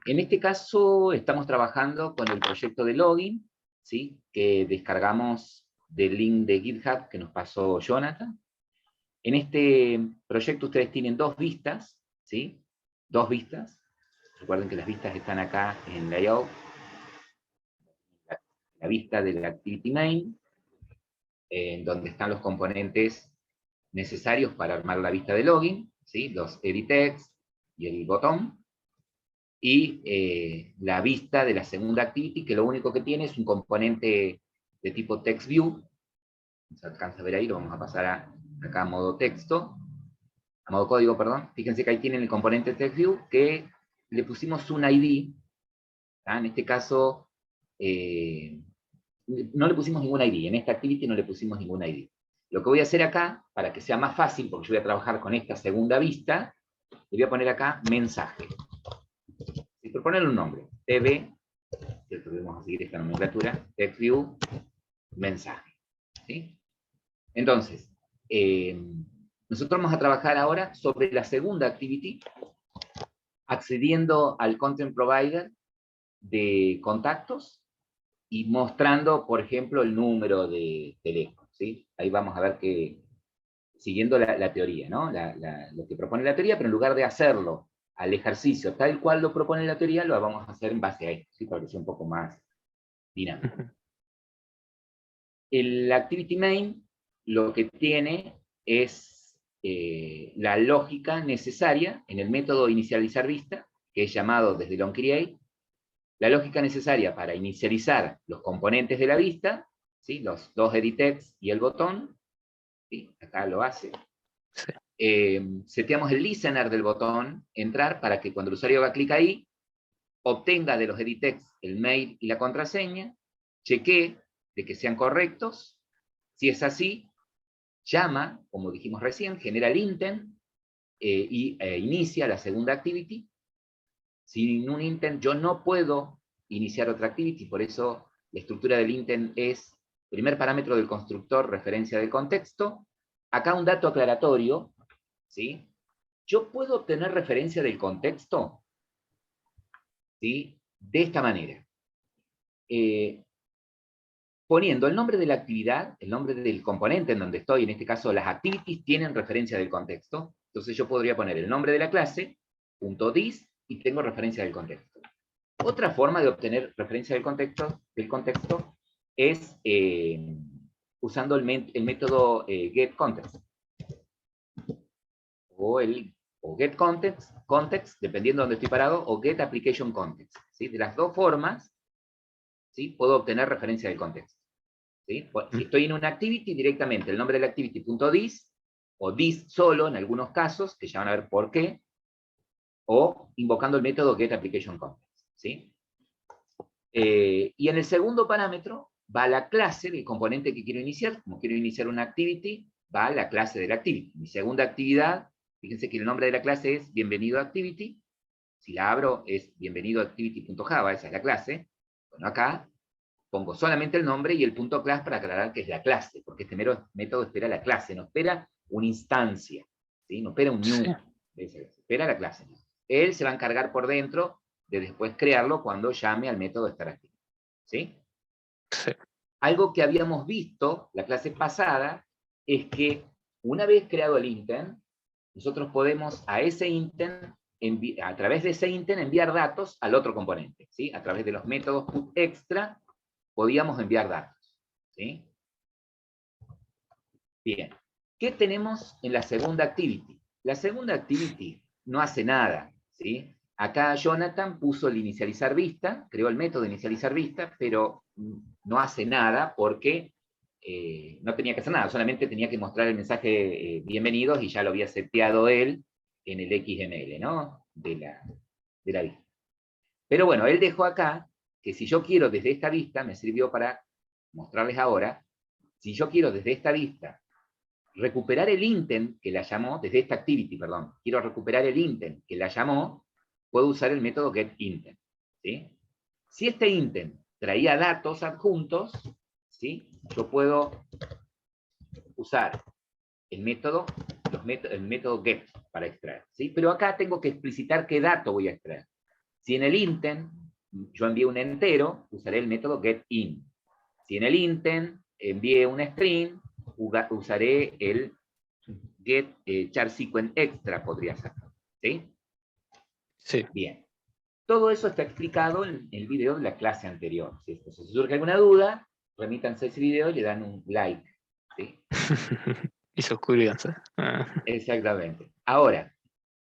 En este caso estamos trabajando con el proyecto de login, ¿sí? Que descargamos del link de GitHub que nos pasó Jonathan. En este proyecto ustedes tienen dos vistas, ¿sí? Dos vistas. Recuerden que las vistas están acá en Layout. La vista de la Activity Main, en donde están los componentes necesarios para armar la vista de login, ¿sí? Los edit text y el botón. Y la vista de la segunda activity, que lo único que tiene es un componente de tipo text view. Se alcanza a ver ahí, lo vamos a pasar acá a modo texto, a modo código, perdón. Fíjense que ahí tienen el componente text view que le pusimos un ID. En este caso, no le pusimos ningún ID. En esta activity no le pusimos ningún ID. Lo que voy a hacer acá, para que sea más fácil, porque yo voy a trabajar con esta segunda vista, le voy a poner acá mensaje. Y por ponerle un nombre, tv, ¿cierto? Vamos a seguir esta nomenclatura, TextView, mensaje. ¿Sí? Entonces, nosotros vamos a trabajar ahora sobre la segunda activity, accediendo al content provider de contactos y mostrando, por ejemplo, el número de teléfono. ¿Sí? Ahí vamos a ver que, siguiendo la teoría, ¿no? Lo que propone la teoría, pero en lugar de hacerlo al ejercicio tal cual lo propone la teoría, lo vamos a hacer en base a esto, ¿sí? Para que sea un poco más dinámico. El Activity Main lo que tiene es la lógica necesaria en el método inicializar vista, que es llamado desde el onCreate, la lógica necesaria para inicializar los componentes de la vista, ¿sí? Los dos edit text y el botón, ¿sí? Acá lo hace. Sí. Seteamos el listener del botón entrar para que cuando el usuario haga clic ahí, obtenga de los edit text el mail y la contraseña, chequee de que sean correctos. Si es así, llama, como dijimos recién, genera el intent inicia la segunda activity. Sin un intent yo no puedo iniciar otra activity, por eso la estructura del intent es primer parámetro del constructor, referencia del contexto. Acá un dato aclaratorio, ¿sí? Yo puedo obtener referencia del contexto, ¿sí? De esta manera. Poniendo el nombre de la actividad, el nombre del componente en donde estoy, en este caso las activities tienen referencia del contexto, entonces yo podría poner el nombre de la clase, .dis, y tengo referencia del contexto. Otra forma de obtener referencia del contexto es usando el método getContext. O getContext, dependiendo de dónde estoy parado, o getApplicationContext. ¿Sí? De las dos formas, ¿sí? Puedo obtener referencia del contexto. ¿Sí? Si estoy en una activity, directamente el nombre de la activity.dis, o dis solo en algunos casos, que ya van a ver por qué, o invocando el método getApplicationContext. ¿Sí? Y en el segundo parámetro va la clase del componente que quiero iniciar. Como quiero iniciar una activity, va la clase de la activity. Mi segunda actividad, fíjense que el nombre de la clase es bienvenido activity. Si la abro es bienvenido activity.java, esa es la clase. Bueno, acá pongo solamente el nombre y el punto class para aclarar que es la clase, porque este método espera la clase, no espera una instancia, ¿sí? No espera un new, sí. Espera la clase. Él se va a encargar por dentro de después crearlo cuando llame al método estar activo. ¿Sí? Sí. Algo que habíamos visto la clase pasada es que una vez creado el intent, nosotros podemos a ese intent, a través de ese intent, enviar datos al otro componente. ¿Sí? A través de los métodos putExtra podíamos enviar datos. ¿Sí? Bien. ¿Qué tenemos en la segunda activity? La segunda activity no hace nada. ¿Sí? Acá Jonathan puso el inicializar vista, creó el método de inicializar vista, pero no hace nada porque no tenía que hacer nada, solamente tenía que mostrar el mensaje bienvenidos y ya lo había seteado él en el XML, ¿no? De la vista. Pero bueno, él dejó acá que si yo quiero desde esta vista, me sirvió para mostrarles ahora, si yo quiero desde esta vista recuperar el intent que la llamó, desde esta activity, perdón, quiero recuperar el intent que la llamó, puedo usar el método getIntent. ¿Sí? Si este intent traía datos adjuntos, ¿sí? Yo puedo usar el método get para extraer. ¿Sí? Pero acá tengo que explicitar qué dato voy a extraer. Si en el intent yo envío un entero, usaré el método getIn. Si en el intent envié un string, usaré el get char sequence extra, podría ser. ¿Sí? Sí. Bien. Todo eso está explicado en el video de la clase anterior. Si surge alguna duda, remítanse a ese video y le dan un like. ¿Sí? Y suscríbanse. Exactamente. Ahora,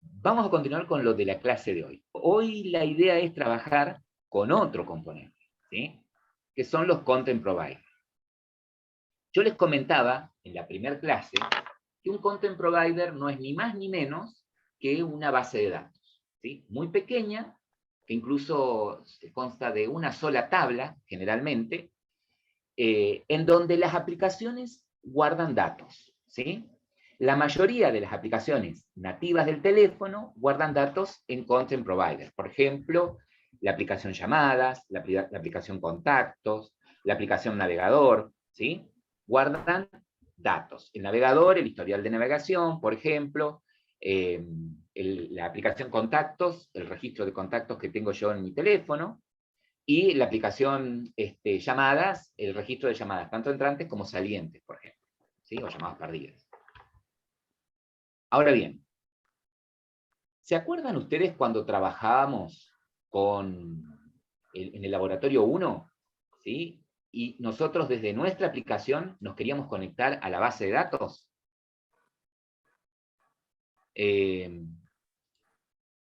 vamos a continuar con lo de la clase de hoy. Hoy la idea es trabajar con otro componente, ¿sí? Que son los content providers. Yo les comentaba en la primera clase que un content provider no es ni más ni menos que una base de datos, ¿sí? Muy pequeña, que incluso consta de una sola tabla, generalmente, en donde las aplicaciones guardan datos, ¿sí? La mayoría de las aplicaciones nativas del teléfono guardan datos en content provider. Por ejemplo, la aplicación llamadas, la aplicación contactos, la aplicación navegador, ¿sí? Guardan datos. El navegador, el historial de navegación, por ejemplo, la aplicación contactos, el registro de contactos que tengo yo en mi teléfono, y la aplicación llamadas, el registro de llamadas, tanto entrantes como salientes, por ejemplo, ¿sí? O llamadas perdidas. Ahora bien, ¿se acuerdan ustedes cuando trabajábamos en el laboratorio 1? ¿Sí? Y nosotros desde nuestra aplicación nos queríamos conectar a la base de datos.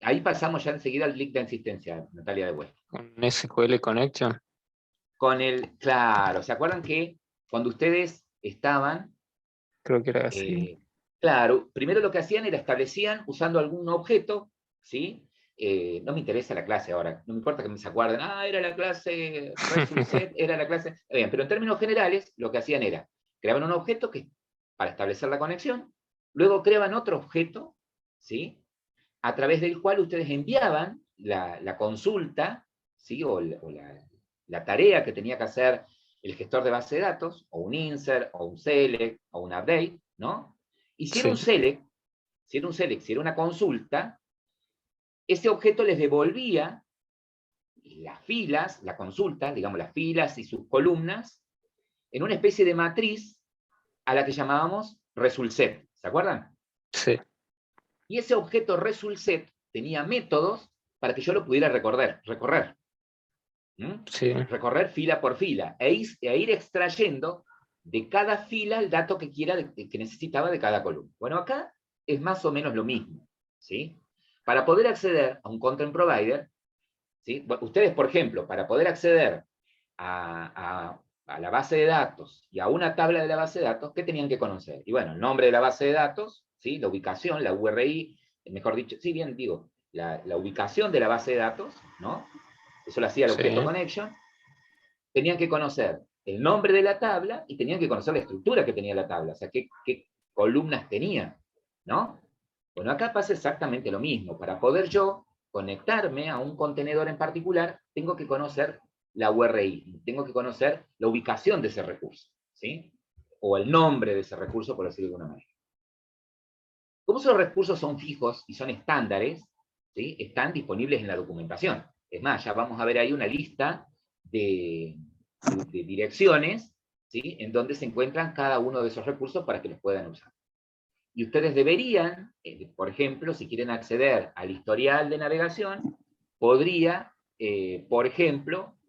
Ahí pasamos ya enseguida al link de asistencia, Natalia de vuelta. Con SQL Connection. Claro, ¿se acuerdan que cuando ustedes estaban... Creo que era así. Claro, primero lo que hacían era establecían usando algún objeto, ¿sí? No me interesa la clase ahora, no me importa que me se acuerden, era la clase ResulSet, era la clase... Bien, pero en términos generales, lo que hacían era, creaban un objeto para establecer la conexión, luego creaban otro objeto, ¿sí? A través del cual ustedes enviaban la consulta, ¿sí? O la tarea que tenía que hacer el gestor de base de datos, o un insert, o un select, o un update, ¿no? Y si era un select, si era una consulta, ese objeto les devolvía las filas, la consulta, digamos las filas y sus columnas, en una especie de matriz a la que llamábamos ResulSet. ¿Se acuerdan? Sí. Y ese objeto ResulSet tenía métodos para que yo lo pudiera recorrer. Sí. Recorrer fila por fila, e ir extrayendo de cada fila el dato que necesitaba de cada columna. Bueno, acá es más o menos lo mismo, ¿sí? Para poder acceder a un content provider, ¿sí? Ustedes, por ejemplo, para poder acceder a la base de datos y a una tabla de la base de datos, ¿qué tenían que conocer? Y bueno, el nombre de la base de datos, ¿sí? La ubicación, la URI, mejor dicho, sí, bien digo, la ubicación de la base de datos, ¿no? Eso lo hacía el objeto connection. Tenían que conocer el nombre de la tabla y tenían que conocer la estructura que tenía la tabla, o sea, qué columnas tenía, ¿no? Bueno, acá pasa exactamente lo mismo. Para poder yo conectarme a un contenedor en particular, tengo que conocer la URI, tengo que conocer la ubicación de ese recurso, ¿sí? O el nombre de ese recurso, por decirlo de alguna manera. Como esos recursos son fijos y son estándares, ¿sí? Están disponibles en la documentación. Es más, ya vamos a ver ahí una lista de direcciones, ¿sí? En donde se encuentran cada uno de esos recursos para que los puedan usar. Y ustedes deberían, por ejemplo, si quieren acceder al historial de navegación, podría, por ejemplo,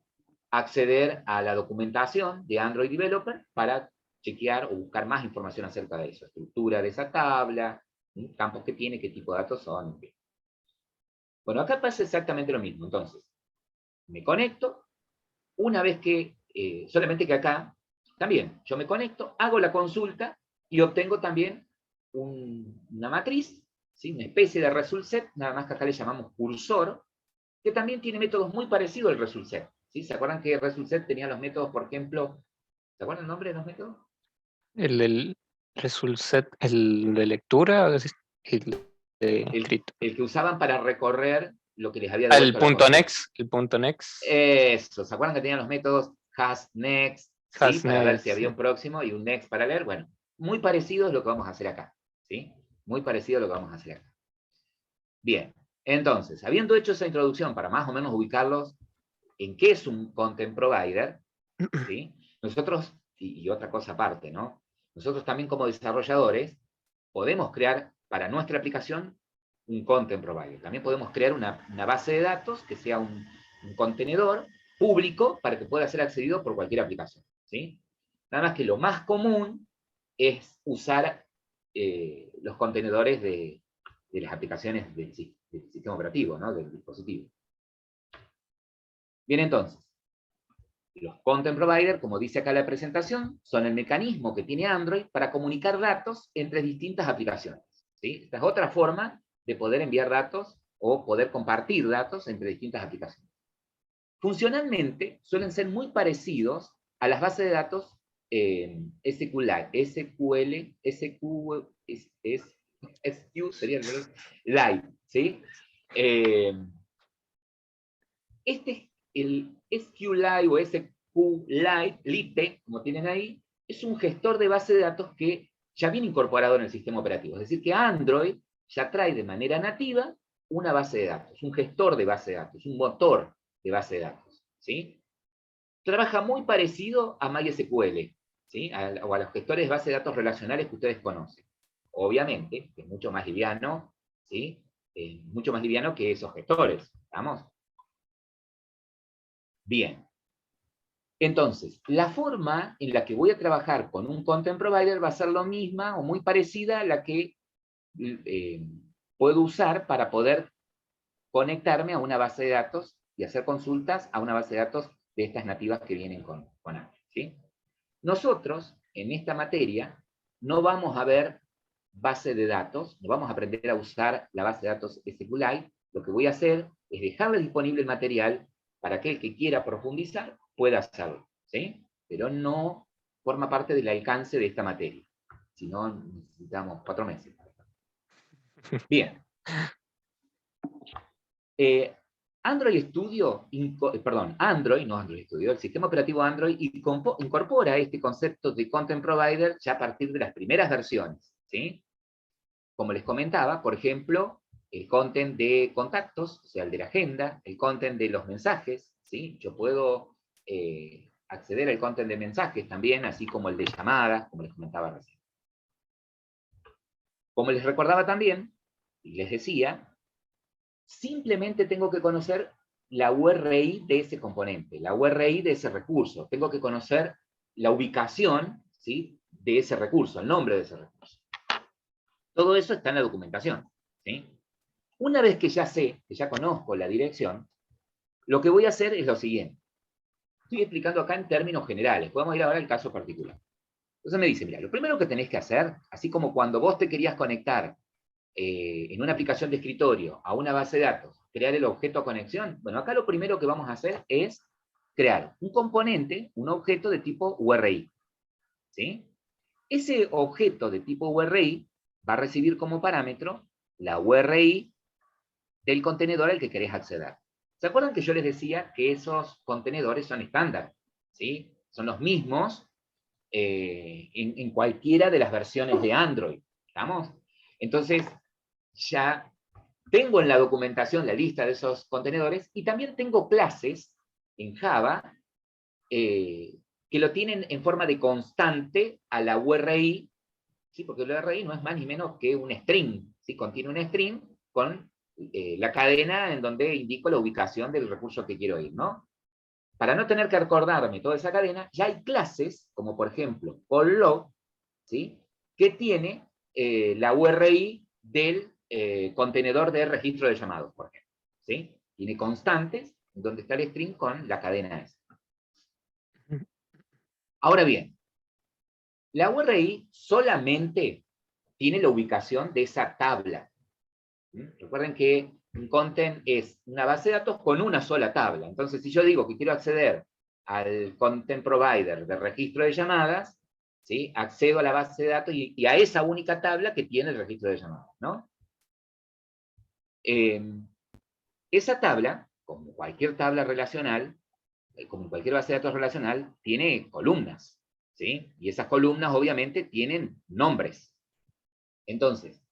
acceder a la documentación de Android Developer para chequear o buscar más información acerca de eso, estructura de esa tabla, campos que tiene, qué tipo de datos son. Bueno, acá pasa exactamente lo mismo. Entonces, me conecto, una vez que, solamente que acá, también, yo me conecto, hago la consulta y obtengo también una matriz, ¿sí? Una especie de ResulSet, nada más que acá le llamamos cursor, que también tiene métodos muy parecidos al ResulSet. ¿Sí? ¿Se acuerdan que ResulSet tenía los métodos, por ejemplo, ¿se acuerdan el nombre de los métodos? El del ResulSet, el de lectura, el de escrito. El que usaban para recorrer lo que les había El devuelto la punto consulta. next, el punto next. Eso, ¿se acuerdan que tenían los métodos hasNext, ¿sí? Para ver si había un próximo y un next para leer. Bueno, muy parecido es lo que vamos a hacer acá, ¿sí? Muy parecido a lo que vamos a hacer acá. Bien, Entonces, habiendo hecho esa introducción para más o menos ubicarlos en qué es un content provider, ¿sí? Nosotros, y otra cosa aparte, ¿no? Nosotros también como desarrolladores podemos crear para nuestra aplicación un content provider. También podemos crear una base de datos que sea un contenedor público para que pueda ser accedido por cualquier aplicación, ¿sí? Nada más que lo más común es usar los contenedores de las aplicaciones del sistema operativo, ¿no? Del dispositivo. Bien, entonces, los content providers, como dice acá la presentación, son el mecanismo que tiene Android para comunicar datos entre distintas aplicaciones, ¿sí? Esta es otra forma de poder enviar datos o poder compartir datos entre distintas aplicaciones. Funcionalmente, suelen ser muy parecidos a las bases de datos SQLite, sería el verbo, Lite, ¿sí? Este es el SQLite o SQLite, como tienen ahí, es un gestor de base de datos que ya viene incorporado en el sistema operativo. Es decir, que Android ya trae de manera nativa una base de datos, un gestor de base de datos, un motor de base de datos, ¿sí? Trabaja muy parecido a MySQL, ¿sí? O a los gestores de base de datos relacionales que ustedes conocen. Obviamente, es mucho más liviano, ¿sí? Mucho más liviano que esos gestores, ¿estamos? Bien. Entonces, la forma en la que voy a trabajar con un content provider va a ser lo misma o muy parecida a la que puedo usar para poder conectarme a una base de datos y hacer consultas a una base de datos de estas nativas que vienen con Android, ¿sí? Nosotros, en esta materia, no vamos a ver base de datos, no vamos a aprender a usar la base de datos SQLite. Lo que voy a hacer es dejarle disponible el material para que el que quiera profundizar pueda hacerlo, ¿sí? Pero no forma parte del alcance de esta materia. Si no, necesitamos 4 meses. Bien. Android Studio, Android, no Android Studio, el sistema operativo Android incorpora este concepto de Content Provider ya a partir de las primeras versiones, ¿sí? Como les comentaba, por ejemplo, el content de contactos, o sea, el de la agenda, el content de los mensajes, ¿sí? Yo puedo acceder al content de mensajes también, así como el de llamadas, como les comentaba recién. Como les recordaba también, y les decía, simplemente tengo que conocer la URI de ese componente, la URI de ese recurso. Tengo que conocer la ubicación, ¿sí?, de ese recurso, el nombre de ese recurso. Todo eso está en la documentación, ¿sí? Una vez que ya sé, que ya conozco la dirección, lo que voy a hacer es lo siguiente. Estoy explicando acá en términos generales. Podemos ir ahora al caso particular. Entonces me dice, mira, lo primero que tenés que hacer, así como cuando vos te querías conectar en una aplicación de escritorio a una base de datos, crear el objeto de conexión, bueno, acá lo primero que vamos a hacer es crear un componente, un objeto de tipo URI, ¿sí? Ese objeto de tipo URI va a recibir como parámetro la URI del contenedor al que querés acceder. ¿Se acuerdan que yo les decía que esos contenedores son estándar? ¿Sí? Son los mismos en cualquiera de las versiones de Android. ¿Estamos? Entonces, ya tengo en la documentación la lista de esos contenedores y también tengo clases en Java que lo tienen en forma de constante a la URI, ¿sí? Porque la URI no es más ni menos que un string, ¿sí? Contiene un string con la cadena en donde indico la ubicación del recurso que quiero ir, ¿no? Para no tener que recordarme toda esa cadena, ya hay clases, como por ejemplo callLog, ¿sí?, que tiene la URI del contenedor de registro de llamados, por ejemplo, ¿sí? Tiene constantes, donde está el string con la cadena esa. Ahora bien, la URI solamente tiene la ubicación de esa tabla. Recuerden que un content es una base de datos con una sola tabla. Entonces, si yo digo que quiero acceder al content provider de registro de llamadas, ¿sí?, accedo a la base de datos y a esa única tabla que tiene el registro de llamadas, ¿no? Esa tabla, como cualquier tabla relacional, como cualquier base de datos relacional, tiene columnas, ¿sí? Y esas columnas obviamente tienen nombres. Entonces,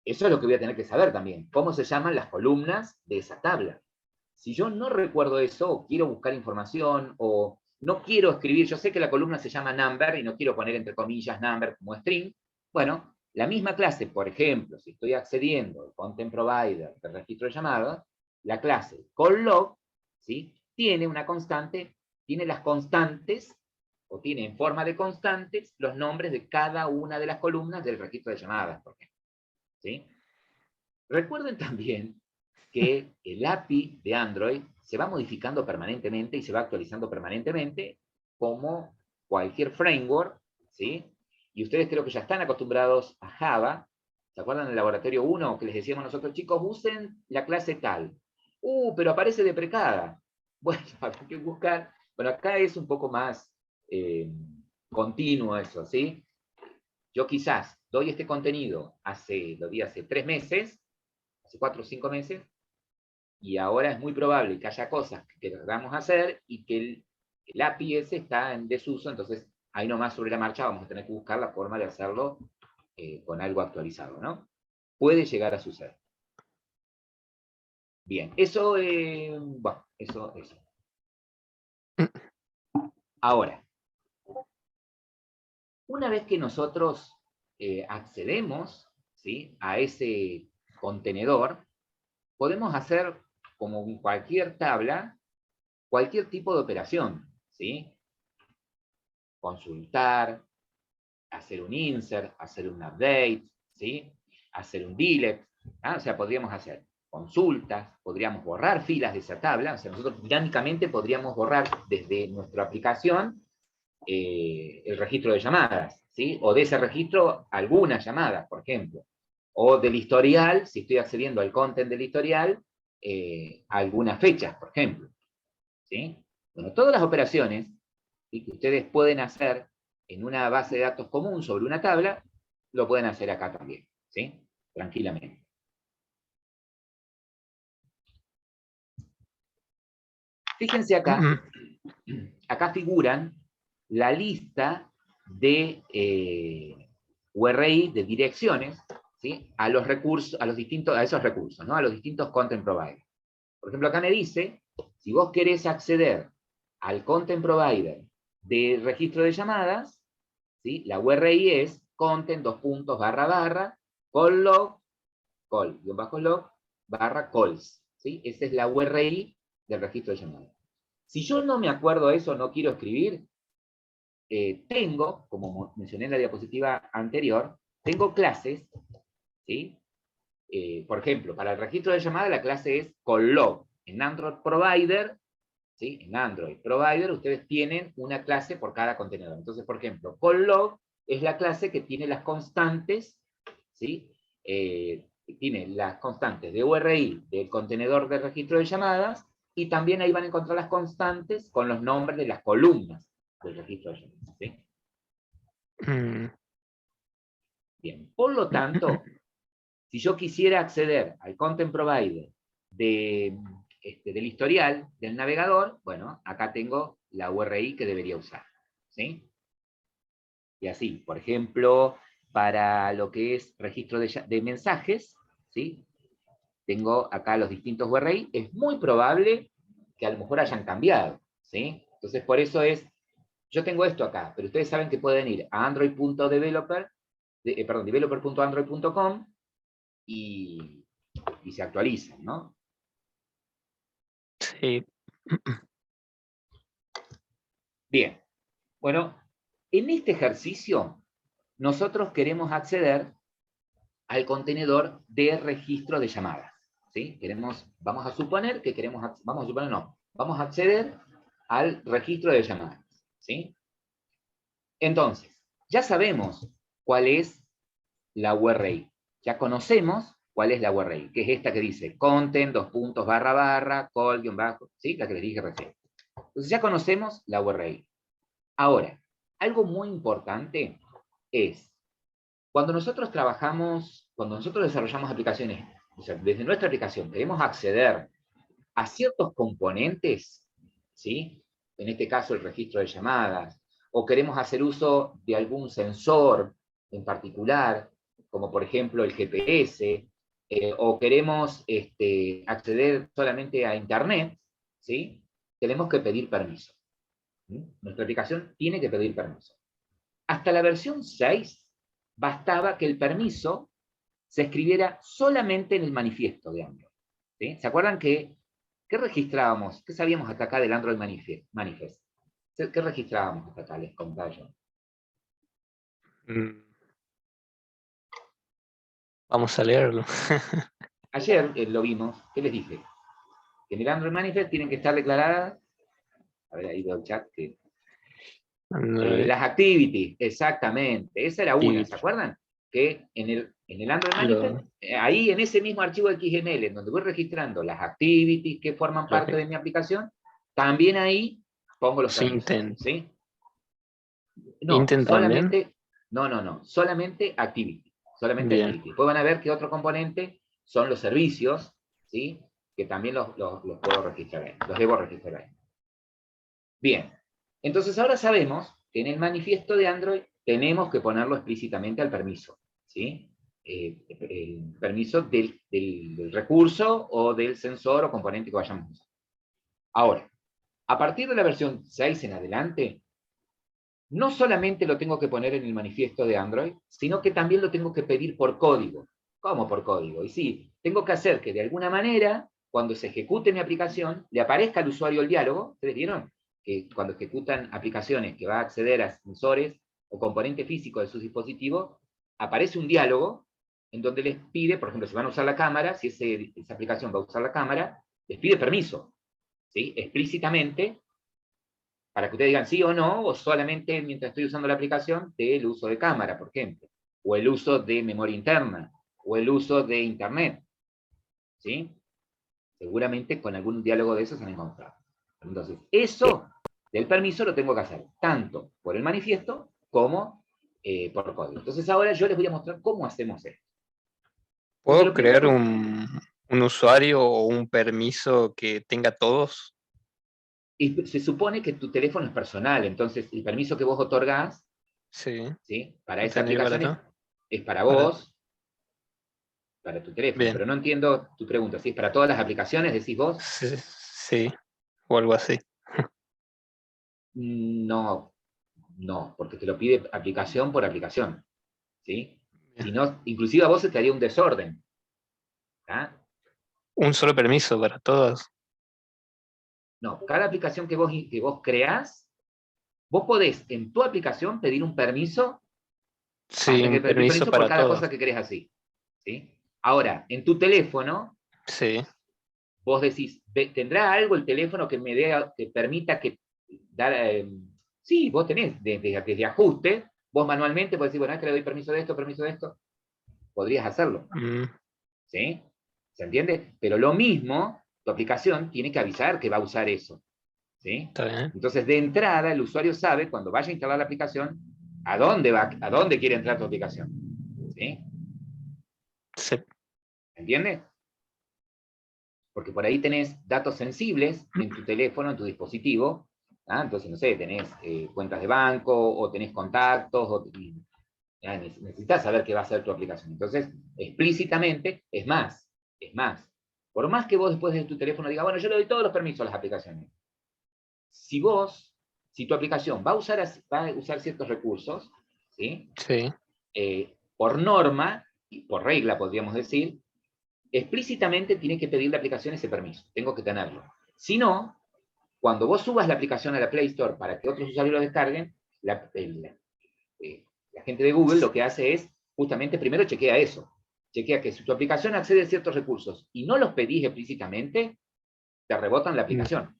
Eso es lo que voy a tener que saber también. ¿Cómo se llaman las columnas de esa tabla? Si yo no recuerdo eso, o quiero buscar información, o no quiero escribir, yo sé que la columna se llama number, y no quiero poner entre comillas number como string, bueno, la misma clase, por ejemplo, si estoy accediendo al content provider del registro de llamadas, la clase callLog, ¿sí? Tiene una constante, tiene las constantes, o tiene en forma de constantes, los nombres de cada una de las columnas del registro de llamadas, por ejemplo. ¿Sí? Recuerden también que el API de Android se va modificando permanentemente y se va actualizando permanentemente como cualquier framework, ¿sí? Y ustedes creo que ya están acostumbrados a Java. ¿Se acuerdan del laboratorio 1 que les decíamos nosotros, chicos, usen la clase tal? Pero aparece deprecada. Bueno, hay que buscar. Bueno, acá es un poco más continuo eso, ¿sí? Yo quizás doy este contenido lo di hace 3 meses, hace 4 o 5 meses, y ahora es muy probable que haya cosas que queramos hacer y que el API ese está en desuso, entonces ahí nomás sobre la marcha vamos a tener que buscar la forma de hacerlo con algo actualizado, ¿no? Puede llegar a suceder. Bien, eso, bueno, eso. Ahora, una vez que nosotros accedemos, ¿sí?, a ese contenedor, podemos hacer, como en cualquier tabla, cualquier tipo de operación, ¿sí? Consultar, hacer un insert, hacer un update, ¿sí? Hacer un delete, ¿ah? O sea, podríamos hacer consultas, podríamos borrar filas de esa tabla, o sea, nosotros dinámicamente podríamos borrar desde nuestra aplicación el registro de llamadas, ¿sí? O de ese registro algunas llamadas, por ejemplo. O del historial, si estoy accediendo al content del historial, algunas fechas, por ejemplo. ¿Sí? Bueno, todas las operaciones, ¿sí?, que ustedes pueden hacer en una base de datos común sobre una tabla, lo pueden hacer acá también, ¿sí? Tranquilamente. Fíjense acá, acá figuran la lista de URI, de direcciones, ¿sí?, a los recursos, a esos recursos, ¿no?, a los distintos content providers. Por ejemplo, acá me dice, si vos querés acceder al content provider de registro de llamadas, ¿sí?, la URI es content calllog, call-log, /calls, ¿sí? Esa es la URI del registro de llamadas. Si yo no me acuerdo eso, no quiero escribir, tengo, como mencioné en la diapositiva anterior, tengo clases, ¿sí? Por ejemplo, para el registro de llamada la clase es calllog. En Android Provider, ¿sí?, en Android Provider ustedes tienen una clase por cada contenedor. Entonces, por ejemplo, calllog es la clase que tiene las constantes, ¿sí? Tiene las constantes de URI del contenedor de registro de llamadas, y también ahí van a encontrar las constantes con los nombres de las columnas del registro de llamadas, ¿sí? Bien, por lo tanto, si yo quisiera acceder al content provider del historial del navegador, bueno, acá tengo la URI que debería usar, ¿sí? Y así, por ejemplo, para lo que es registro de mensajes, ¿sí?, tengo acá los distintos URI, es muy probable que a lo mejor hayan cambiado, ¿sí? Entonces, por eso yo tengo esto acá, pero ustedes saben que pueden ir a developer.android.com y se actualizan, ¿no? Sí. Bien, bueno, en este ejercicio nosotros queremos acceder al contenedor de registro de llamadas, ¿sí? Vamos a suponer que vamos a acceder al registro de llamadas, ¿sí? Entonces, ya sabemos cuál es la URI, ya conocemos cuál es la URI, que es esta que dice content, call, ¿sí?, la que les dije recién. Entonces ya conocemos la URI. Ahora, algo muy importante es, cuando nosotros desarrollamos aplicaciones, o sea, desde nuestra aplicación queremos acceder a ciertos componentes, ¿sí?, en este caso el registro de llamadas, o queremos hacer uso de algún sensor en particular, como por ejemplo el GPS, o queremos acceder solamente a Internet, ¿sí? Tenemos que pedir permiso. ¿Sí? Nuestra aplicación tiene que pedir permiso. Hasta la versión 6 bastaba que el permiso se escribiera solamente en el manifiesto de Android. ¿Sí? ¿Se acuerdan qué registrábamos? ¿Qué sabíamos hasta acá del Android Manifest? ¿Qué registrábamos hasta acá? Les contaba yo. Vamos a leerlo. Ayer lo vimos. ¿Qué les dije? Que en el Android Manifest tienen que estar declaradas, a ver, ahí veo el chat, que las activities, exactamente. Esa era una, ¿se acuerdan? Que en el Android Manifest, ahí en ese mismo archivo XML, en donde voy registrando las activities que forman parte de mi aplicación, también ahí pongo los permisos, ¿sí? No, solamente, solamente activity. Solamente activity. Después van a ver que otro componente son los servicios, ¿sí? Que también los puedo registrar ahí, los debo registrar ahí. Bien, entonces ahora sabemos que en el manifiesto de Android tenemos que ponerlo explícitamente al permiso, ¿sí? El permiso del recurso o del sensor o componente que vayamos a usar. Ahora, a partir de la versión 6 en adelante, no solamente lo tengo que poner en el manifiesto de Android, sino que también lo tengo que pedir por código. ¿Cómo por código? Y sí, tengo que hacer que de alguna manera, cuando se ejecute mi aplicación, le aparezca al usuario el diálogo. ¿Ustedes vieron? Que cuando ejecutan aplicaciones que va a acceder a sensores o componentes físicos de sus dispositivos, aparece un diálogo en donde les pide, por ejemplo, si van a usar la cámara, si esa aplicación va a usar la cámara, les pide permiso, ¿sí? Explícitamente, para que ustedes digan sí o no, o solamente mientras estoy usando la aplicación del uso de cámara, por ejemplo, o el uso de memoria interna, o el uso de Internet. ¿Sí? Seguramente con algún diálogo de esos han encontrado. Entonces, eso del permiso lo tengo que hacer, tanto por el manifiesto como por código. Entonces ahora yo les voy a mostrar cómo hacemos esto. ¿Puedo crear un usuario o un permiso que tenga todos? Y se supone que tu teléfono es personal, entonces el permiso que vos otorgás, ¿sí? Para esa aplicación es para vos, para tu teléfono. Bien. Pero no entiendo tu pregunta, ¿sí? ¿Es para todas las aplicaciones, decís vos? Sí, o algo así. No, porque te lo pide aplicación por aplicación, ¿sí? Si no, inclusive a vos se te haría un desorden. ¿Ah? Un solo permiso para todas. No, cada aplicación que vos creás, vos podés en tu aplicación pedir un permiso. Sí, un permiso por para cada todos. cosa que querés así. ¿Sí? Ahora, en tu teléfono, vos decís, ¿tendrá algo el teléfono que me que permita que sí, vos tenés desde ajuste, vos manualmente podés decir, bueno, es que le doy permiso de esto, podrías hacerlo. ¿Sí? ¿Se entiende? Pero lo mismo, tu aplicación tiene que avisar que va a usar eso. ¿Sí? Entonces, de entrada, el usuario sabe, cuando vaya a instalar la aplicación, a dónde quiere entrar tu aplicación. ¿Sí? ¿Entiendes? Porque por ahí tenés datos sensibles en tu teléfono, en tu dispositivo. ¿Ah? Entonces, no sé, tenés cuentas de banco, o tenés contactos, necesitas saber qué va a hacer tu aplicación. Entonces, explícitamente, es más. Por más que vos después de tu teléfono digas, bueno, yo le doy todos los permisos a las aplicaciones. Si tu aplicación va a usar ciertos recursos, ¿sí? Por norma, y por regla podríamos decir, explícitamente tiene que pedir la aplicación ese permiso. Tengo que tenerlo. Si no, cuando vos subas la aplicación a la Play Store para que otros usuarios lo descarguen, la gente de Google lo que hace es, justamente, primero chequea eso. Chequea que si tu aplicación accede a ciertos recursos y no los pedís explícitamente, te rebotan la aplicación.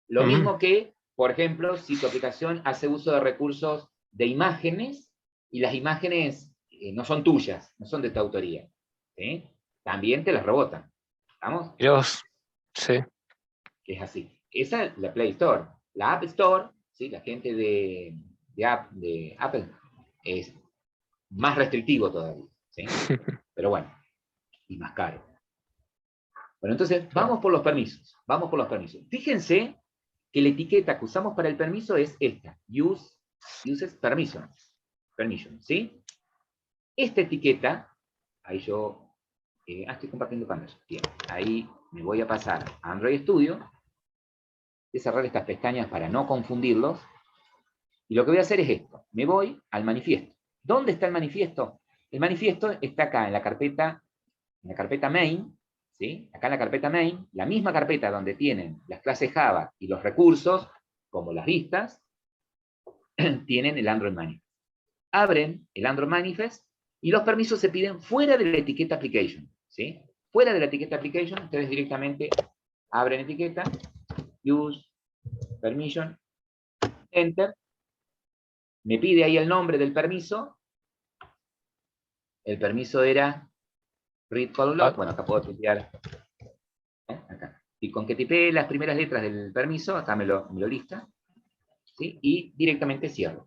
Lo mismo que, por ejemplo, si tu aplicación hace uso de recursos de imágenes y las imágenes no son tuyas, no son de tu autoría, ¿sí? También te las rebotan. ¿Estamos? Dios, sí. Es así. Esa es la Play Store. La App Store, ¿sí? La gente de Apple es más restrictivo todavía, ¿sí? Pero bueno, y más caro. Bueno, entonces, vamos por los permisos. Fíjense que la etiqueta que usamos para el permiso es esta, uses permission, ¿sí? Esta etiqueta ahí yo, estoy compartiendo pantalla. Bien, ahí me voy a pasar a Android Studio. Voy a cerrar estas pestañas para no confundirlos. Y lo que voy a hacer es esto. Me voy al manifiesto. ¿Dónde está el manifiesto? El manifiesto está acá en la carpeta main, ¿sí? Acá en la carpeta main, la misma carpeta donde tienen las clases Java y los recursos, como las vistas, tienen el Android Manifest. Abren el Android Manifest y los permisos se piden fuera de la etiqueta application, ¿sí? Fuera de la etiqueta application, ustedes directamente abren etiqueta, use, permission, enter, me pide ahí el nombre del permiso, el permiso era read column log, bueno, acá puedo tipear, acá. Y con que tipee las primeras letras del permiso, acá me lo lista, ¿sí? Y directamente cierro.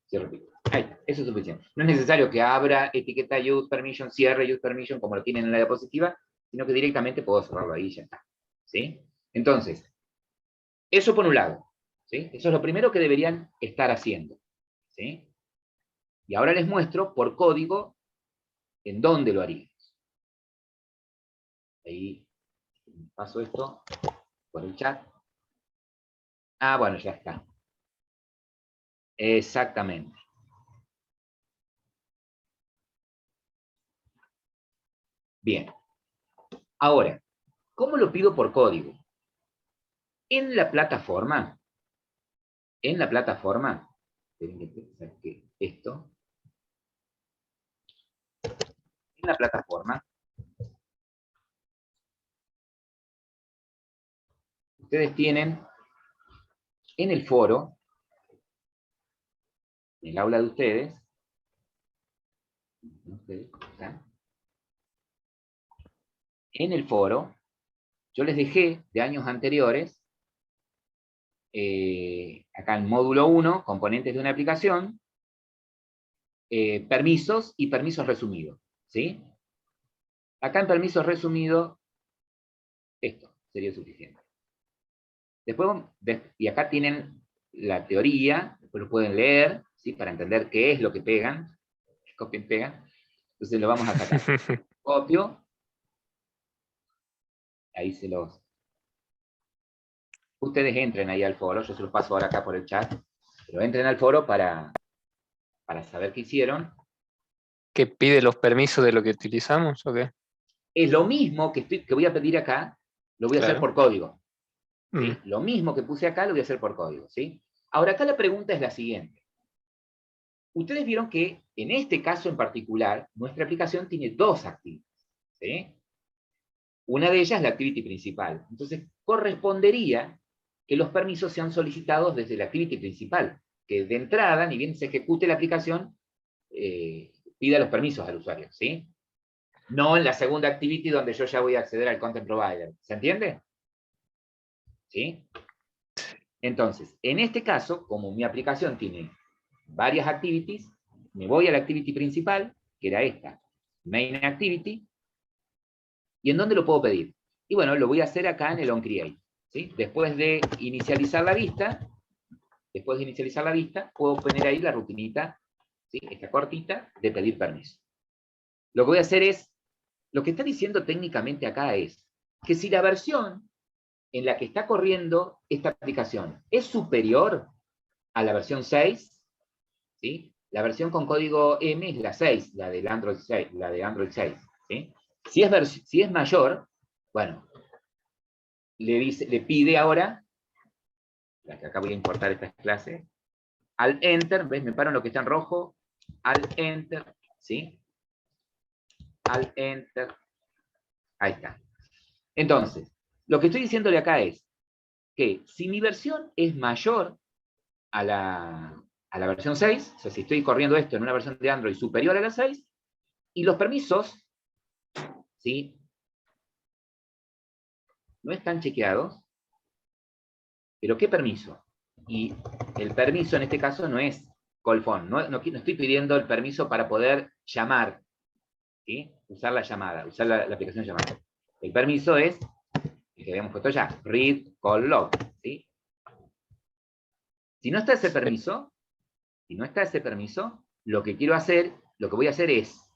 Cierro. Ahí, eso es suficiente. No es necesario que abra etiqueta use permission, cierre use permission, como lo tienen en la diapositiva, sino que directamente puedo cerrarlo ahí y ya está. ¿Sí? Entonces, eso por un lado. ¿Sí? Eso es lo primero que deberían estar haciendo. ¿Sí? Y ahora les muestro por código en dónde lo haríamos. Ahí paso esto por el chat. Ah, bueno, ya está. Exactamente. Bien. Ahora, ¿cómo lo pido por código? En la plataforma, esto, en la plataforma, ustedes tienen en el foro, en el aula de ustedes, en el foro, yo les dejé de años anteriores, acá en módulo 1, componentes de una aplicación, permisos y permisos resumidos, ¿sí? Acá en permisos resumidos, esto sería suficiente. Después, y acá tienen la teoría, después lo pueden leer, ¿sí? Para entender qué es lo que pegan, copian y pegan. Entonces lo vamos a sacar. Copio, ahí se los... Ustedes entren ahí al foro, yo se los paso ahora acá por el chat, pero entren al foro para saber qué hicieron. ¿Que pide los permisos de lo que utilizamos o qué? Es lo mismo que voy a pedir acá, lo voy a hacer por código. ¿Sí? Lo mismo que puse acá, lo voy a hacer por código. ¿Sí? Ahora, acá la pregunta es la siguiente. Ustedes vieron que, en este caso en particular, nuestra aplicación tiene dos activities. ¿Sí? Una de ellas es la activity principal. Entonces, correspondería que los permisos sean solicitados desde la activity principal, que de entrada, ni bien se ejecute la aplicación, pida los permisos al usuario, ¿sí? No en la segunda activity donde yo ya voy a acceder al content provider. ¿Se entiende? ¿Sí? Entonces, en este caso, como mi aplicación tiene varias activities, me voy a la activity principal, que era esta, main activity, ¿y en dónde lo puedo pedir? Y bueno, lo voy a hacer acá en el onCreate. ¿Sí? Después de inicializar la vista, puedo poner ahí la rutinita, ¿sí? Esta cortita, de pedir permiso. Lo que voy a hacer es, lo que está diciendo técnicamente acá es, que si la versión en la que está corriendo esta aplicación es superior a la versión 6, ¿sí? La versión con código M es la 6, la del Android 6, la de Android 6, ¿sí? Si es mayor, bueno, le pide ahora, la que acá voy a importar esta clase, al enter, ¿ves? Me paro en lo que está en rojo, al enter, ¿sí? Al enter, ahí está. Entonces, lo que estoy diciéndole acá es que si mi versión es mayor a la versión 6, o sea, si estoy corriendo esto en una versión de Android superior a la 6, y los permisos, ¿sí? No están chequeados, pero ¿qué permiso? Y el permiso en este caso no es call phone, no estoy pidiendo el permiso para poder llamar, ¿sí? Usar la llamada, usar la aplicación de llamada. El permiso es el que habíamos puesto ya, read, call, log, ¿sí? Si no está ese permiso, lo que voy a hacer es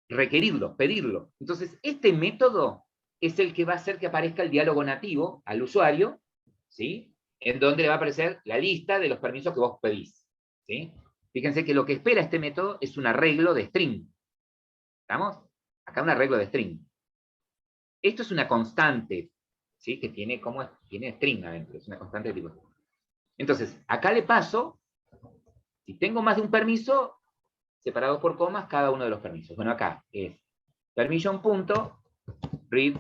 requerirlo, pedirlo. Entonces, este método es el que va a hacer que aparezca el diálogo nativo al usuario, ¿sí? En donde le va a aparecer la lista de los permisos que vos pedís, ¿sí? Fíjense que lo que espera este método es un arreglo de string. ¿Estamos? Acá un arreglo de string. Esto es una constante, ¿sí? Que tiene, ¿cómo es? Tiene string adentro, es una constante de tipo string. Entonces, acá le paso, si tengo más de un permiso, separados por comas, cada uno de los permisos. Bueno, acá es permission.read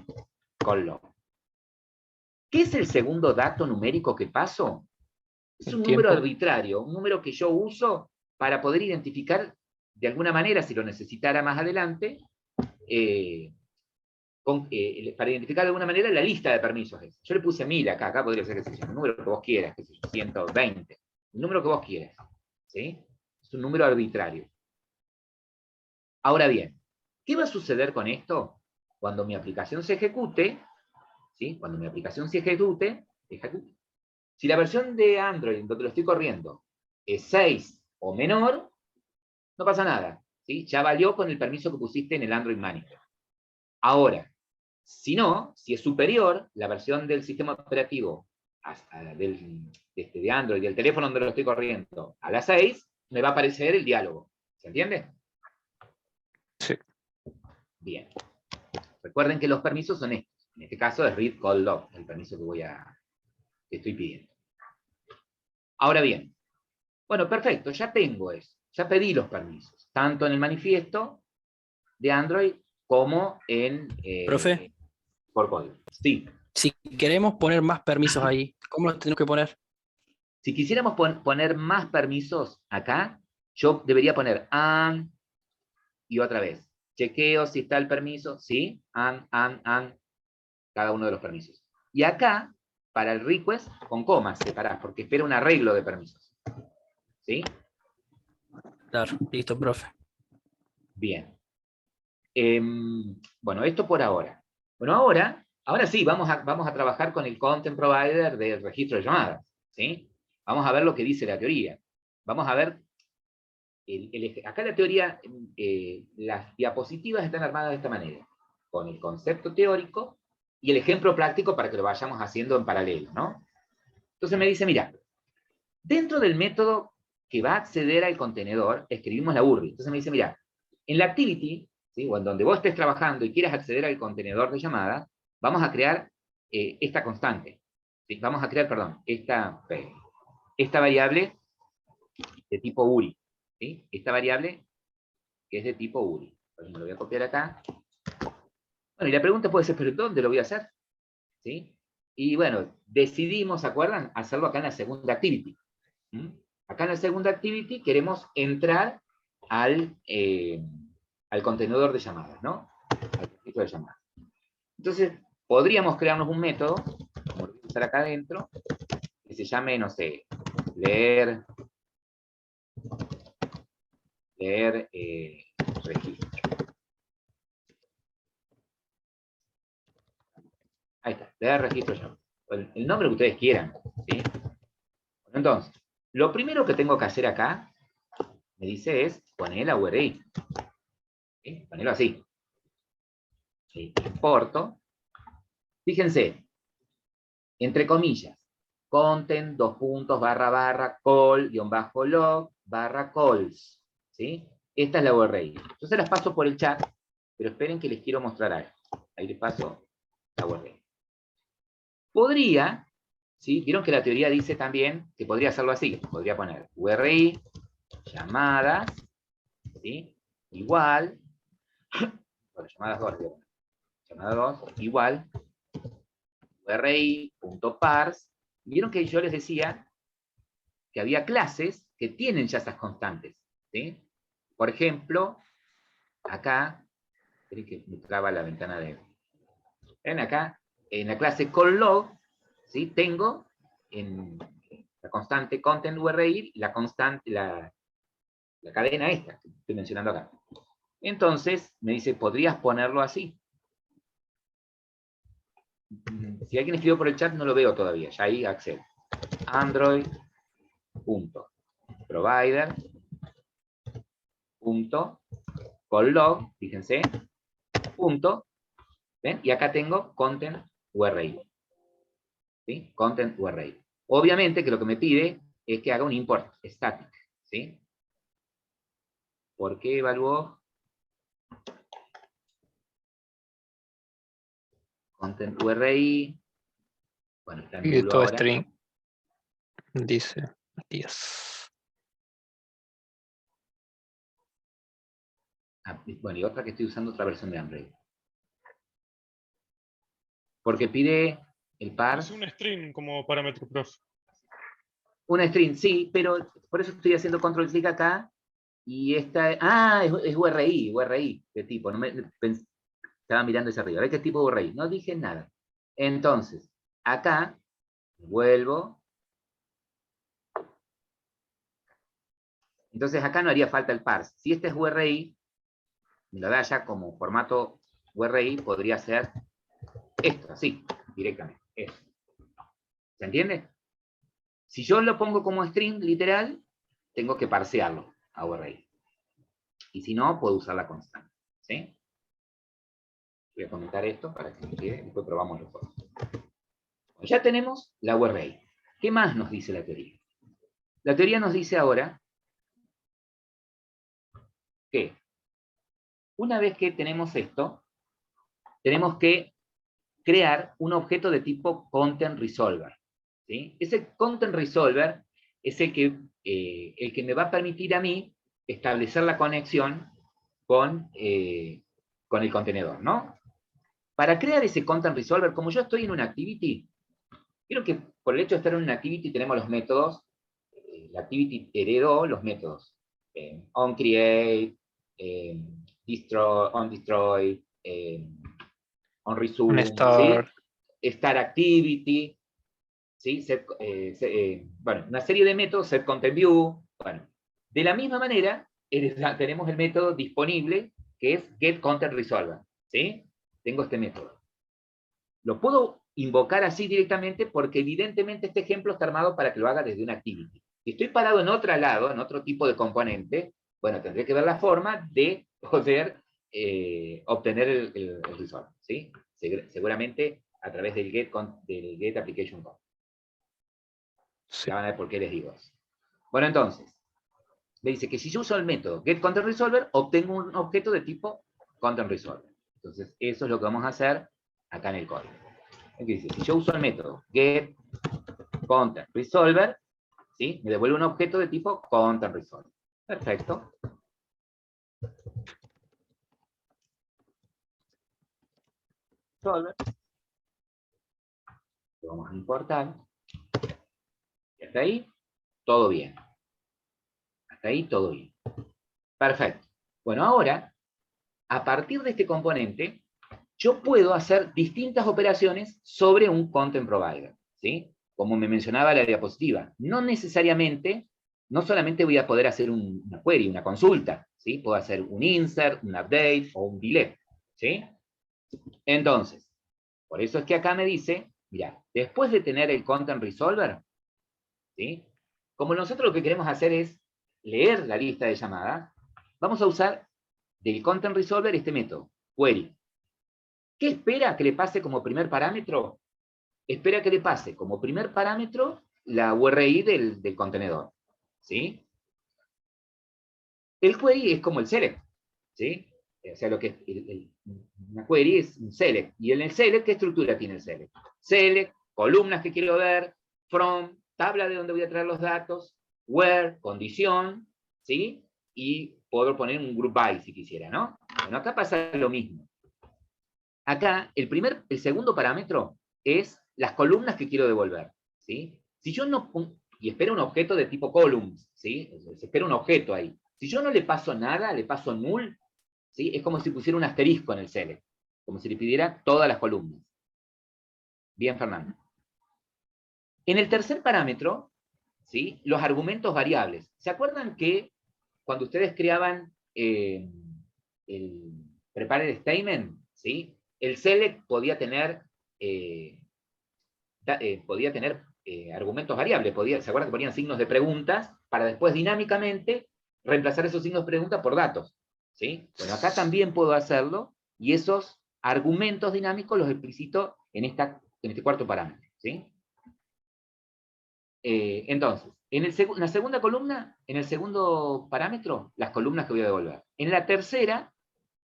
call log. ¿Qué es el segundo dato numérico que paso? Es un número arbitrario, un número que yo uso para poder identificar de alguna manera, si lo necesitara más adelante, para identificar de alguna manera la lista de permisos. Yo le puse 1000 acá podría ser, qué sé yo, un número que vos quieras, qué sé yo, 120, el número que vos quieras, ¿sí? Es un número arbitrario. Ahora bien, ¿qué va a suceder con esto? Cuando mi aplicación se ejecute, ¿sí? Cuando mi aplicación se ejecute, si la versión de Android donde lo estoy corriendo es 6 o menor, no pasa nada, ¿sí? Ya valió con el permiso que pusiste en el Android Manager. Ahora, si no, si es superior la versión del sistema operativo de Android, del teléfono donde lo estoy corriendo, a las 6, me va a aparecer el diálogo. ¿Se entiende? Sí. Bien. Recuerden que los permisos son estos. En este caso es read call log, el permiso que estoy pidiendo. Ahora bien, bueno, perfecto, ya tengo eso. Ya pedí los permisos, tanto en el manifiesto de Android como en Profe, por código. Sí. si queremos poner más permisos ahí, ¿cómo los tenemos que poner? Si quisiéramos poner más permisos acá, yo debería poner and y otra vez. Chequeo si está el permiso, ¿sí? And, cada uno de los permisos. Y acá, para el request, con comas separadas, porque espera un arreglo de permisos. ¿Sí? Claro, listo, profe. Bien. Bueno, esto por ahora. Bueno, ahora sí, vamos a trabajar con el content provider del registro de llamadas. ¿Sí? Vamos a ver lo que dice la teoría. Vamos a ver, acá la teoría, las diapositivas están armadas de esta manera, con el concepto teórico y el ejemplo práctico para que lo vayamos haciendo en paralelo, ¿no? Entonces me dice, mira, dentro del método que va a acceder al contenedor, escribimos la URL. Entonces me dice, mira, en la activity, ¿sí? O en donde vos estés trabajando y quieras acceder al contenedor de llamada, vamos a crear esta constante. ¿Sí? Vamos a crear, perdón, esta variable de tipo URI. ¿Sí? Esta variable que es de tipo URI. Por ejemplo, lo voy a copiar acá. Bueno, y la pregunta puede ser, ¿pero dónde lo voy a hacer? ¿Sí? Y bueno, decidimos, ¿se acuerdan? Hacerlo acá en la segunda activity. ¿Mm? Acá en la segunda activity queremos entrar al contenedor de llamadas, ¿no? Al registro de llamadas. Entonces, podríamos crearnos un método, como lo voy a usar acá adentro, que se llame, no sé, leer registro. Ahí está, leer registro de llamadas. El nombre que ustedes quieran, ¿sí? Bueno, entonces, lo primero que tengo que hacer acá, me dice, es poner la URI. ¿Sí? Ponerlo así. ¿Sí? Importo. Fíjense, entre comillas, content, call, _log, /calls. ¿Sí? Esta es la URI. Yo se las paso por el chat, pero esperen que les quiero mostrar algo. Ahí les paso la URI. Podría, ¿sí? Vieron que la teoría dice también que podría hacerlo así. Podría poner URI, llamadas, ¿sí? Igual, bueno, llamadas 2, llamada 2, igual, URI.parse. Vieron que yo les decía que había clases que tienen ya esas constantes, ¿sí? Por ejemplo, acá, esperen que me traba la ventana de... Ven acá, en la clase callLog, ¿sí? Tengo en la constante content URI, la constante, la cadena esta que estoy mencionando acá. Entonces, me dice, ¿podrías ponerlo así? Si alguien escribió por el chat, no lo veo todavía, ya ahí accedo. Android.provider. call log, fíjense, punto, ¿ven? Y acá tengo content URI. ¿Sí? Content URI. Obviamente que lo que me pide es que haga un import static, ¿sí? ¿Por qué evaluó? Content URI. Bueno, está en Y nulo todo ahora. string, dice Matías. Bueno, y otra que estoy usando otra versión de Android. Porque pide el Es parse. un string como parámetro, prof. Un string, sí, pero por eso estoy haciendo control clic acá. Y esta, es URI de tipo. No estaba mirando hacia arriba. A ver qué tipo de URI. No dije nada. Entonces, acá, vuelvo. Entonces acá no haría falta el parse. Si este es URI, me lo da ya como formato URI, podría ser esto, así, directamente. Esto. ¿Se entiende? Si yo lo pongo como string literal, tengo que parsearlo a URI. Y si no, puedo usar la constante. ¿Sí? Voy a comentar esto para que me quede, después probamos los dos. Ya tenemos la URI. ¿Qué más nos dice la teoría? La teoría nos dice ahora que una vez que tenemos esto, tenemos que crear un objeto de tipo Content Resolver. ¿Sí? Ese Content Resolver es el que me va a permitir a mí establecer la conexión con el contenedor, ¿no? Para crear ese Content Resolver, como yo estoy en una activity, quiero que por el hecho de estar en una activity tenemos los métodos, la activity heredó los métodos onCreate, onDestroy, onResume, Un start. ¿sí? Start Activity, ¿sí? Bueno, una serie de métodos, setContentView. Bueno, de la misma manera, tenemos el método disponible, que es getContentResolver, ¿sí? Tengo este método. Lo puedo invocar así directamente porque evidentemente este ejemplo está armado para que lo haga desde una activity. Si estoy parado en otro lado, en otro tipo de componente, bueno, tendré que ver la forma de poder obtener el resolve, ¿sí? Seguramente a través del get application code. Sí. Ya van a ver por qué les digo eso. Bueno, entonces, me dice que si yo uso el método getContentResolver, obtengo un objeto de tipo ContentResolver. Entonces, eso es lo que vamos a hacer acá en el código. Aquí dice, si yo uso el método getContentResolver, ¿sí? Me devuelve un objeto de tipo ContentResolver. Perfecto. Resolver. Lo vamos a importar. Y hasta ahí, todo bien. Hasta ahí, todo bien. Perfecto. Bueno, ahora, a partir de este componente, yo puedo hacer distintas operaciones sobre un content provider, ¿sí? Como me mencionaba la diapositiva. No necesariamente, no solamente voy a poder hacer una query, una consulta, ¿sí? Puedo hacer un insert, un update o un delete, ¿sí? Entonces, por eso es que acá me dice, mira, después de tener el content resolver, ¿sí? Como nosotros lo que queremos hacer es leer la lista de llamadas, vamos a usar del content resolver este método, query. ¿Qué espera que le pase como primer parámetro? Espera que le pase como primer parámetro la URI del contenedor, ¿sí? El query es como el select, ¿sí? O sea, lo que una query es un select. Y en el select, ¿qué estructura tiene el select? Select, columnas que quiero ver, from, tabla de donde voy a traer los datos, where, condición, ¿sí? Y puedo poner un group by si quisiera, ¿no? Bueno, acá pasa lo mismo. Acá, el segundo parámetro es las columnas que quiero devolver, ¿sí? Si yo no, y espero un objeto de tipo columns, ¿sí? Se espera un objeto ahí. Si yo no le paso nada, le paso null, ¿sí? Es como si pusiera un asterisco en el select, como si le pidiera todas las columnas. Bien, Fernando. En el tercer parámetro, ¿sí? Los argumentos variables. ¿Se acuerdan que cuando ustedes creaban el prepared statement, ¿sí? El select podía tener argumentos variables. ¿Se acuerdan que ponían signos de preguntas para después dinámicamente reemplazar esos signos de pregunta por datos? ¿Sí? Bueno, acá también puedo hacerlo, y esos argumentos dinámicos los explicito en este cuarto parámetro. ¿Sí? Entonces, en la segunda columna, en el segundo parámetro, las columnas que voy a devolver. En la tercera,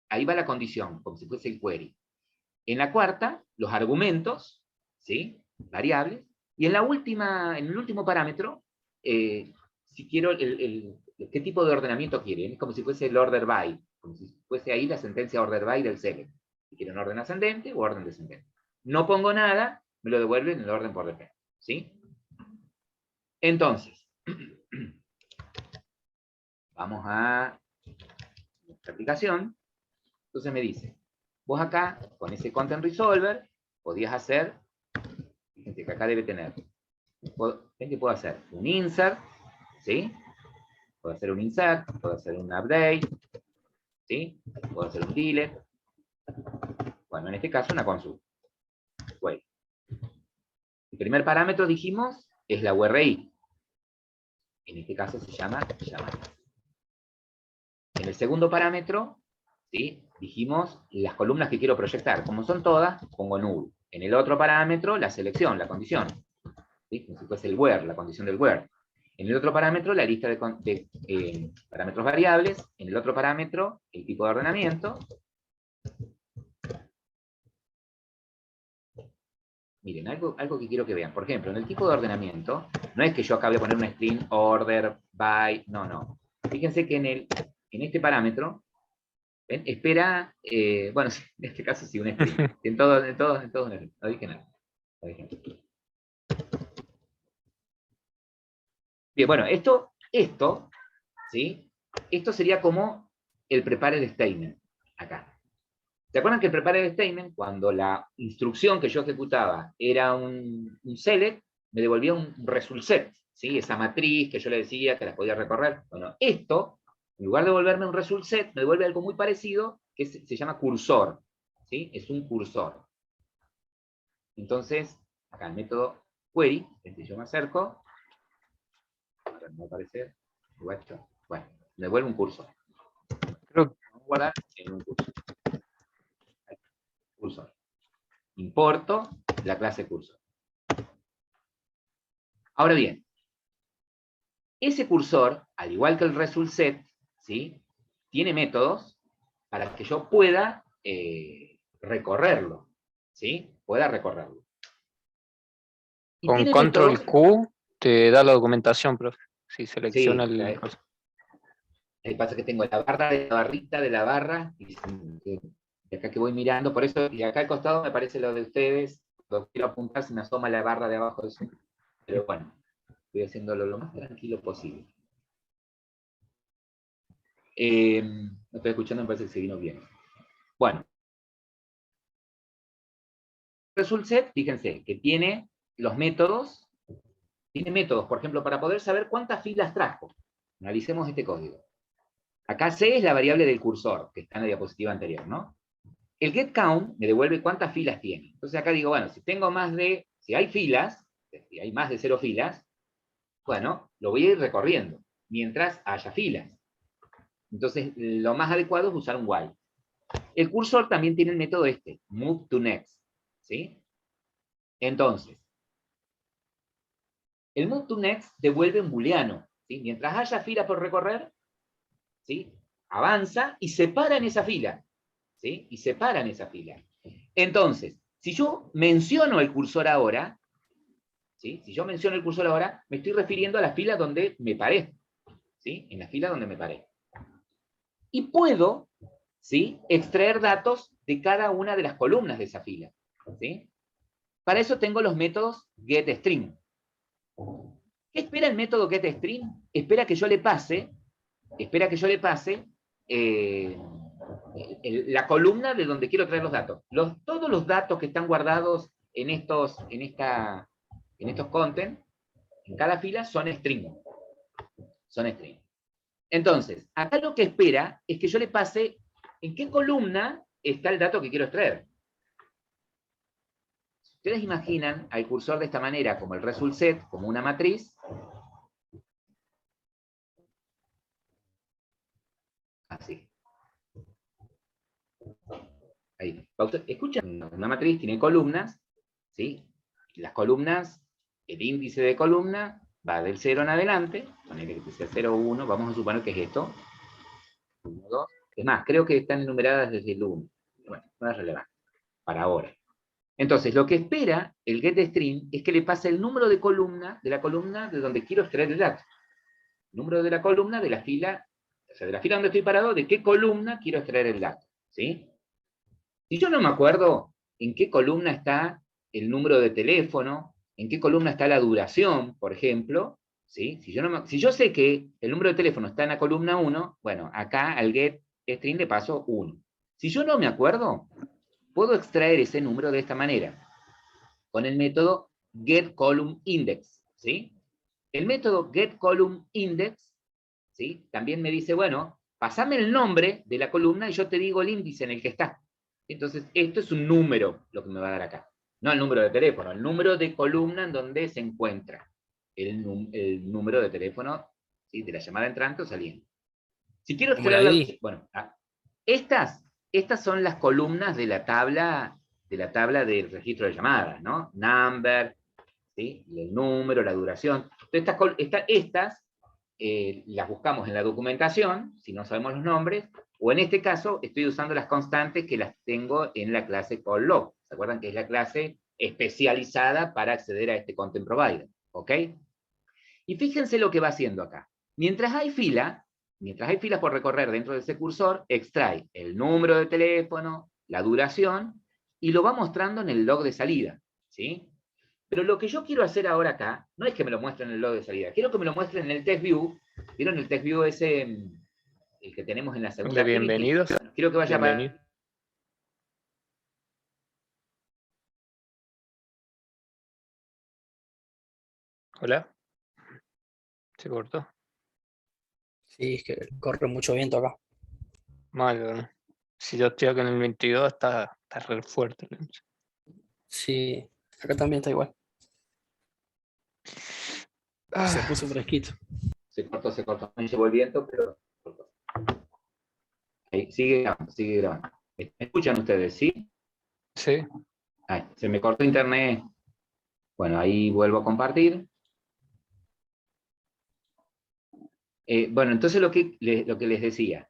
ahí va la condición, como si fuese el query. En la cuarta, los argumentos, ¿sí? Variables. Y en el último parámetro, si quiero qué tipo de ordenamiento quieren. Es como si fuese el order by, como si fuese ahí la sentencia order by del select. Si quieren orden ascendente o orden descendente. No pongo nada, me lo devuelven en el orden por defecto. ¿Sí? Entonces, vamos a nuestra aplicación. Entonces me dice, vos acá, con ese Content Resolver, podías hacer, fíjense que acá debe tener, ¿ven que puedo hacer? Un insert, ¿sí? Puedo hacer un insert, puedo hacer un update, ¿sí? Puedo hacer un delete. Bueno, en este caso una consulta. Bueno. El primer parámetro, dijimos, es la URI. En este caso se llama llamada. En el segundo parámetro, ¿sí? Dijimos las columnas que quiero proyectar. Como son todas, pongo null. En el otro parámetro, la selección, la condición. ¿Sí? Como si fuese el where, la condición del where. En el otro parámetro, la lista de parámetros variables. En el otro parámetro, el tipo de ordenamiento. Miren, algo que quiero que vean. Por ejemplo, en el tipo de ordenamiento, no es que yo acá voy a poner un string order by, no. Fíjense que en este parámetro, ¿ven? Espera, bueno, en este caso sí, un string. En todo no dije nada. Bien, bueno, esto, ¿sí? Esto sería como el prepare statement, acá. ¿Se acuerdan que el prepare statement, cuando la instrucción que yo ejecutaba era un select, me devolvía un result set, ¿sí? Esa matriz que yo le decía que la podía recorrer? Bueno, esto, en lugar de devolverme un result set, me devuelve algo muy parecido, que se llama cursor, ¿sí? Es un cursor. Entonces, acá el método query, yo me acerco, no va a aparecer, bueno, me devuelve un cursor. Creo que Vamos a guardar en un cursor. Cursor. Importo la clase cursor. Ahora bien, ese cursor, al igual que el result set, ¿sí? Tiene métodos para que yo pueda recorrerlo, ¿sí? Pueda recorrerlo. Y con tiene control métodos, Q te da la documentación, profe. Si sí, selecciona el... pasa que tengo la barrita de la barra, y acá que voy mirando, por eso, y acá al costado me parece lo de ustedes, lo quiero apuntar, se me asoma la barra de abajo de eso, pero bueno, estoy haciéndolo lo más tranquilo posible. No estoy escuchando, me parece que se vino bien. Bueno. Result set, fíjense, que tiene los métodos, por ejemplo, para poder saber cuántas filas trajo. Analicemos este código. Acá C es la variable del cursor, que está en la diapositiva anterior, ¿no? El getCount me devuelve cuántas filas tiene. Entonces acá digo, bueno, si hay filas, si hay más de 0 filas, bueno, lo voy a ir recorriendo, mientras haya filas. Entonces, lo más adecuado es usar un while. El cursor también tiene el método move to next, ¿sí? Entonces, el move to next devuelve un booleano, ¿sí? Mientras haya fila por recorrer, ¿sí? Avanza y se para en esa fila, ¿sí? Y se para en esa fila. Entonces, si yo menciono el cursor ahora, ¿sí? Si yo menciono el cursor ahora, me estoy refiriendo a la fila donde me paré, ¿sí? En la fila donde me paré. Y puedo, ¿sí? Extraer datos de cada una de las columnas de esa fila, ¿sí? Para eso tengo los métodos getString. ¿Qué espera el método getString? Espera que yo le pase la columna de donde quiero traer los datos. Todos los datos que están guardados en estos content, en cada fila, son string. Son string. Entonces, acá lo que espera es que yo le pase en qué columna está el dato que quiero extraer. Si ustedes imaginan al cursor de esta manera, como el result set, como una matriz, así. Ahí. Escuchen, una matriz tiene columnas, ¿sí? Las columnas, el índice de columna va del 0 en adelante, ponele que sea 0, 1, vamos a suponer que es esto. 1, 2. Es más, creo que están enumeradas desde el 1. Bueno, no es relevante, para ahora. Entonces, lo que espera el getString es que le pase el número de la columna de donde quiero extraer el dato. El número de la columna de la fila, o sea, de la fila donde estoy parado, de qué columna quiero extraer el dato, ¿sí? Si yo no me acuerdo en qué columna está el número de teléfono, en qué columna está la duración, por ejemplo, ¿sí? Si yo sé que el número de teléfono está en la columna 1, bueno, acá al getString le paso 1. Si yo no me acuerdo, puedo extraer ese número de esta manera, con el método getColumnIndex, ¿sí? El método getColumnIndex, ¿sí? También me dice, bueno, pasame el nombre de la columna y yo te digo el índice en el que está. Entonces, esto es un número, lo que me va a dar acá. No el número de teléfono, el número de columna en donde se encuentra el número de teléfono, ¿sí? De la llamada entrante o saliente. Si quiero Como la extraer ID. bueno, estas son las columnas de la tabla del registro de llamadas, ¿no? Number, ¿sí? El número, la duración. Entonces, estas las buscamos en la documentación, si no sabemos los nombres, o en este caso estoy usando las constantes que las tengo en la clase callLog. ¿Se acuerdan que es la clase especializada para acceder a este content provider? ¿Ok? Y fíjense lo que va haciendo acá. Mientras hay filas por recorrer dentro de ese cursor, extrae el número de teléfono, la duración, y lo va mostrando en el log de salida, ¿sí? Pero lo que yo quiero hacer ahora acá, no es que me lo muestren en el log de salida, quiero que me lo muestren en el test view. ¿Vieron el test view ese, el que tenemos en la segunda ¿De activity? bienvenidos? Bueno, quiero que vaya Bienvenido. Hola. Se cortó. Sí, es que corre mucho viento acá. Malo, ¿no? Si yo estoy acá en el 22, está re fuerte. Sí, acá también está igual. Se Ah, puso fresquito. Se cortó. Me llevó el viento, pero cortó. Ahí, sigue grabando, sigue grabando. ¿Me escuchan ustedes, sí? sí. Ay, se me cortó internet. Bueno, ahí vuelvo a compartir. Bueno, entonces lo que les decía,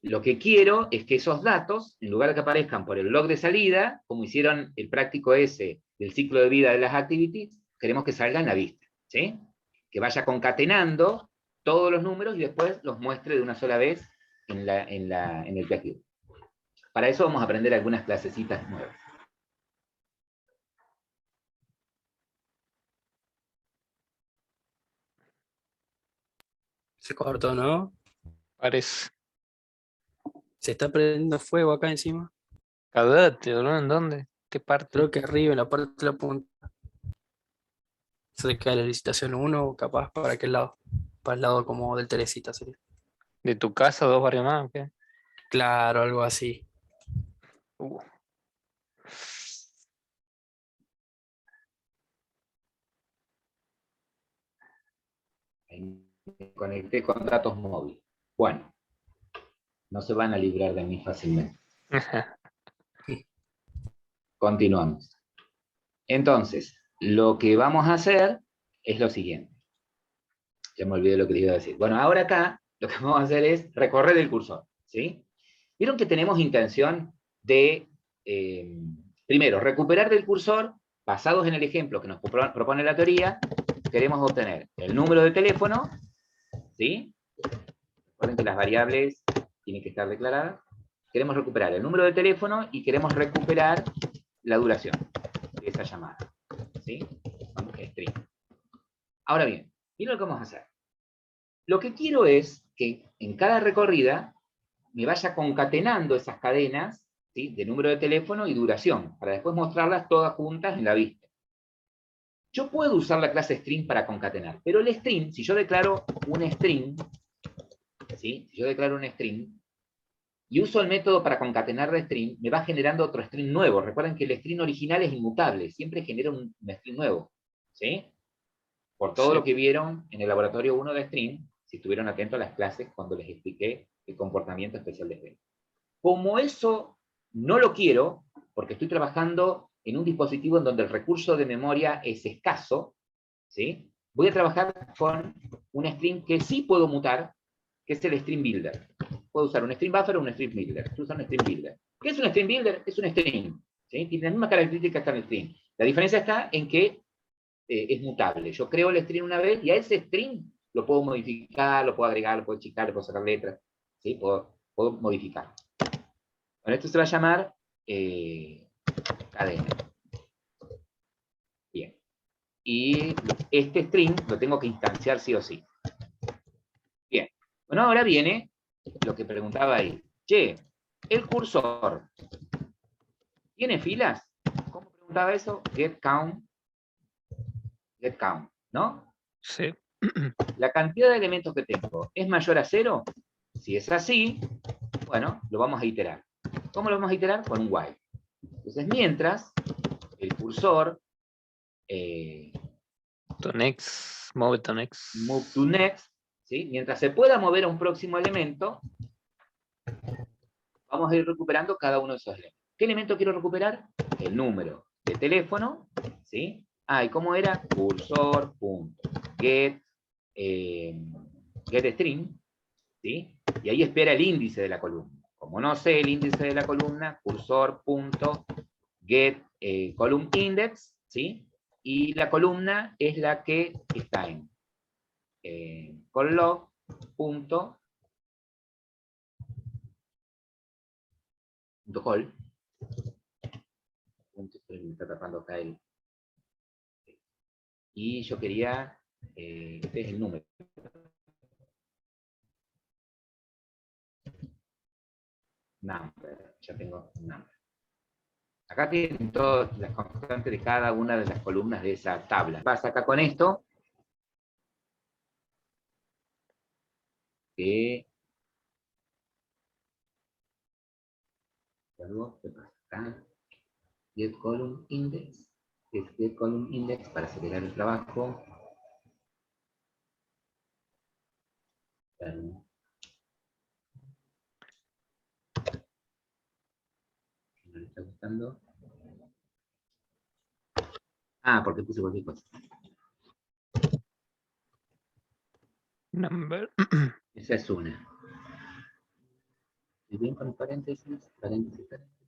lo que quiero es que esos datos, en lugar de que aparezcan por el log de salida, como hicieron el práctico ese del ciclo de vida de las activities, queremos que salgan a la vista, ¿sí? Que vaya concatenando todos los números y después los muestre de una sola vez en el test view. Para eso vamos a aprender algunas clasecitas nuevas. Se cortó, ¿no? Parece. Se está prendiendo fuego acá encima. Cállate, ¿no? ¿En dónde? ¿Qué parte? Creo que arriba, en la parte de la punta. Cerca de la licitación 1, capaz para aquel lado. Para el lado como del Teresita sería. ¿De tu casa, 2 barrios más? ¿O qué? Claro, algo así. Uh, Ahí me conecté con datos móviles. Bueno, no se van a librar de mí fácilmente. Continuamos. Entonces, lo que vamos a hacer es lo siguiente. Ya me olvidé lo que les iba a decir. Bueno, ahora acá lo que vamos a hacer es recorrer el cursor, ¿sí? Vieron que tenemos intención de, primero, recuperar del cursor, basados en el ejemplo que nos propone la teoría, queremos obtener el número de teléfono, ¿sí? Recuerden que las variables tienen que estar declaradas. Queremos recuperar el número de teléfono y queremos recuperar la duración de esa llamada, ¿sí? String. Ahora bien, miren lo que vamos a hacer. Lo que quiero es que en cada recorrida me vaya concatenando esas cadenas, ¿sí? De número de teléfono y duración, para después mostrarlas todas juntas en la vista. Yo puedo usar la clase string para concatenar, pero el string, si yo declaro un string, ¿sí? Si yo declaro un string, y uso el método para concatenar de string, me va generando otro string nuevo. Recuerden que el string original es inmutable, siempre genera un string nuevo, ¿sí? Por todo sí. lo que vieron en el laboratorio 1 de string, si estuvieron atentos a las clases cuando les expliqué el comportamiento especial de string. Como eso no lo quiero, porque estoy trabajando en un dispositivo en donde el recurso de memoria es escaso, ¿sí? Voy a trabajar con un string que sí puedo mutar, que es el string builder. Puedo usar un string buffer o un string builder. Quiero usar un string builder. ¿Qué es un string builder? Es un string, ¿sí? Tiene las mismas características que el string. La diferencia está en que es mutable. Yo creo el string una vez y a ese string lo puedo modificar, lo puedo agregar, lo puedo achicar, le puedo sacar letras, ¿sí? Puedo modificar. Bueno, esto se va a llamar cadena. Bien. Y este string lo tengo que instanciar sí o sí. Bien. Bueno, ahora viene lo que preguntaba ahí. Che, el cursor, ¿tiene filas? ¿Cómo preguntaba eso? Get count, ¿no? Sí. La cantidad de elementos que tengo, ¿es mayor a 0? Si es así, bueno, lo vamos a iterar. ¿Cómo lo vamos a iterar? Con un while. Entonces, mientras el cursor To next, move to next. move to next, ¿sí? Mientras se pueda mover a un próximo elemento, vamos a ir recuperando cada uno de esos elementos. ¿Qué elemento quiero recuperar? El número de teléfono, ¿sí? ¿Y cómo era? Cursor.get get string, ¿sí? Y ahí espera el índice de la columna. Como no sé el índice de la columna, cursor.get column index, ¿sí? Y la columna es la que está en conlog. Call. Me está tapando acá el. Y yo quería. Este es el número. Number. Ya tengo number. Acá tienen todas las constantes de cada una de las columnas de esa tabla. Pasa acá con esto. Que. ¿Qué pasa acá? Get column index. Es get column index para acelerar el trabajo. No le está gustando. Porque puse cualquier cosa. Number. Esa es una. Y bien con paréntesis, paréntesis, paréntesis.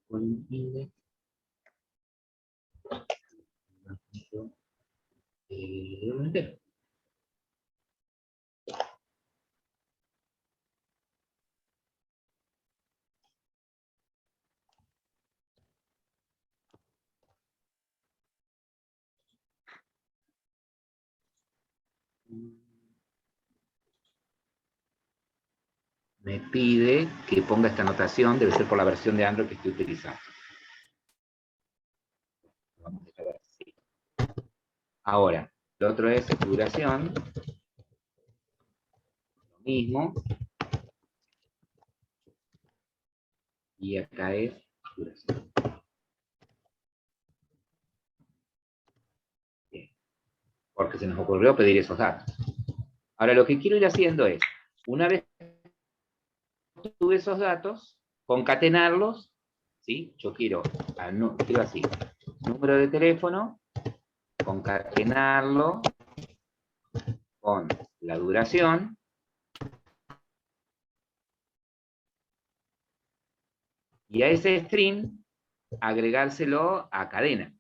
Column index. Entero. Me pide que ponga esta anotación, debe ser por la versión de Android que estoy utilizando. Vamos a dejar así. Ahora, lo otro es duración. Lo mismo. Y acá es duración. Bien. Porque se nos ocurrió pedir esos datos. Ahora, lo que quiero ir haciendo es, una vez que tuve esos datos, concatenarlos, ¿sí? Yo quiero así, número de teléfono, concatenarlo con la duración, y a ese string agregárselo a cadena,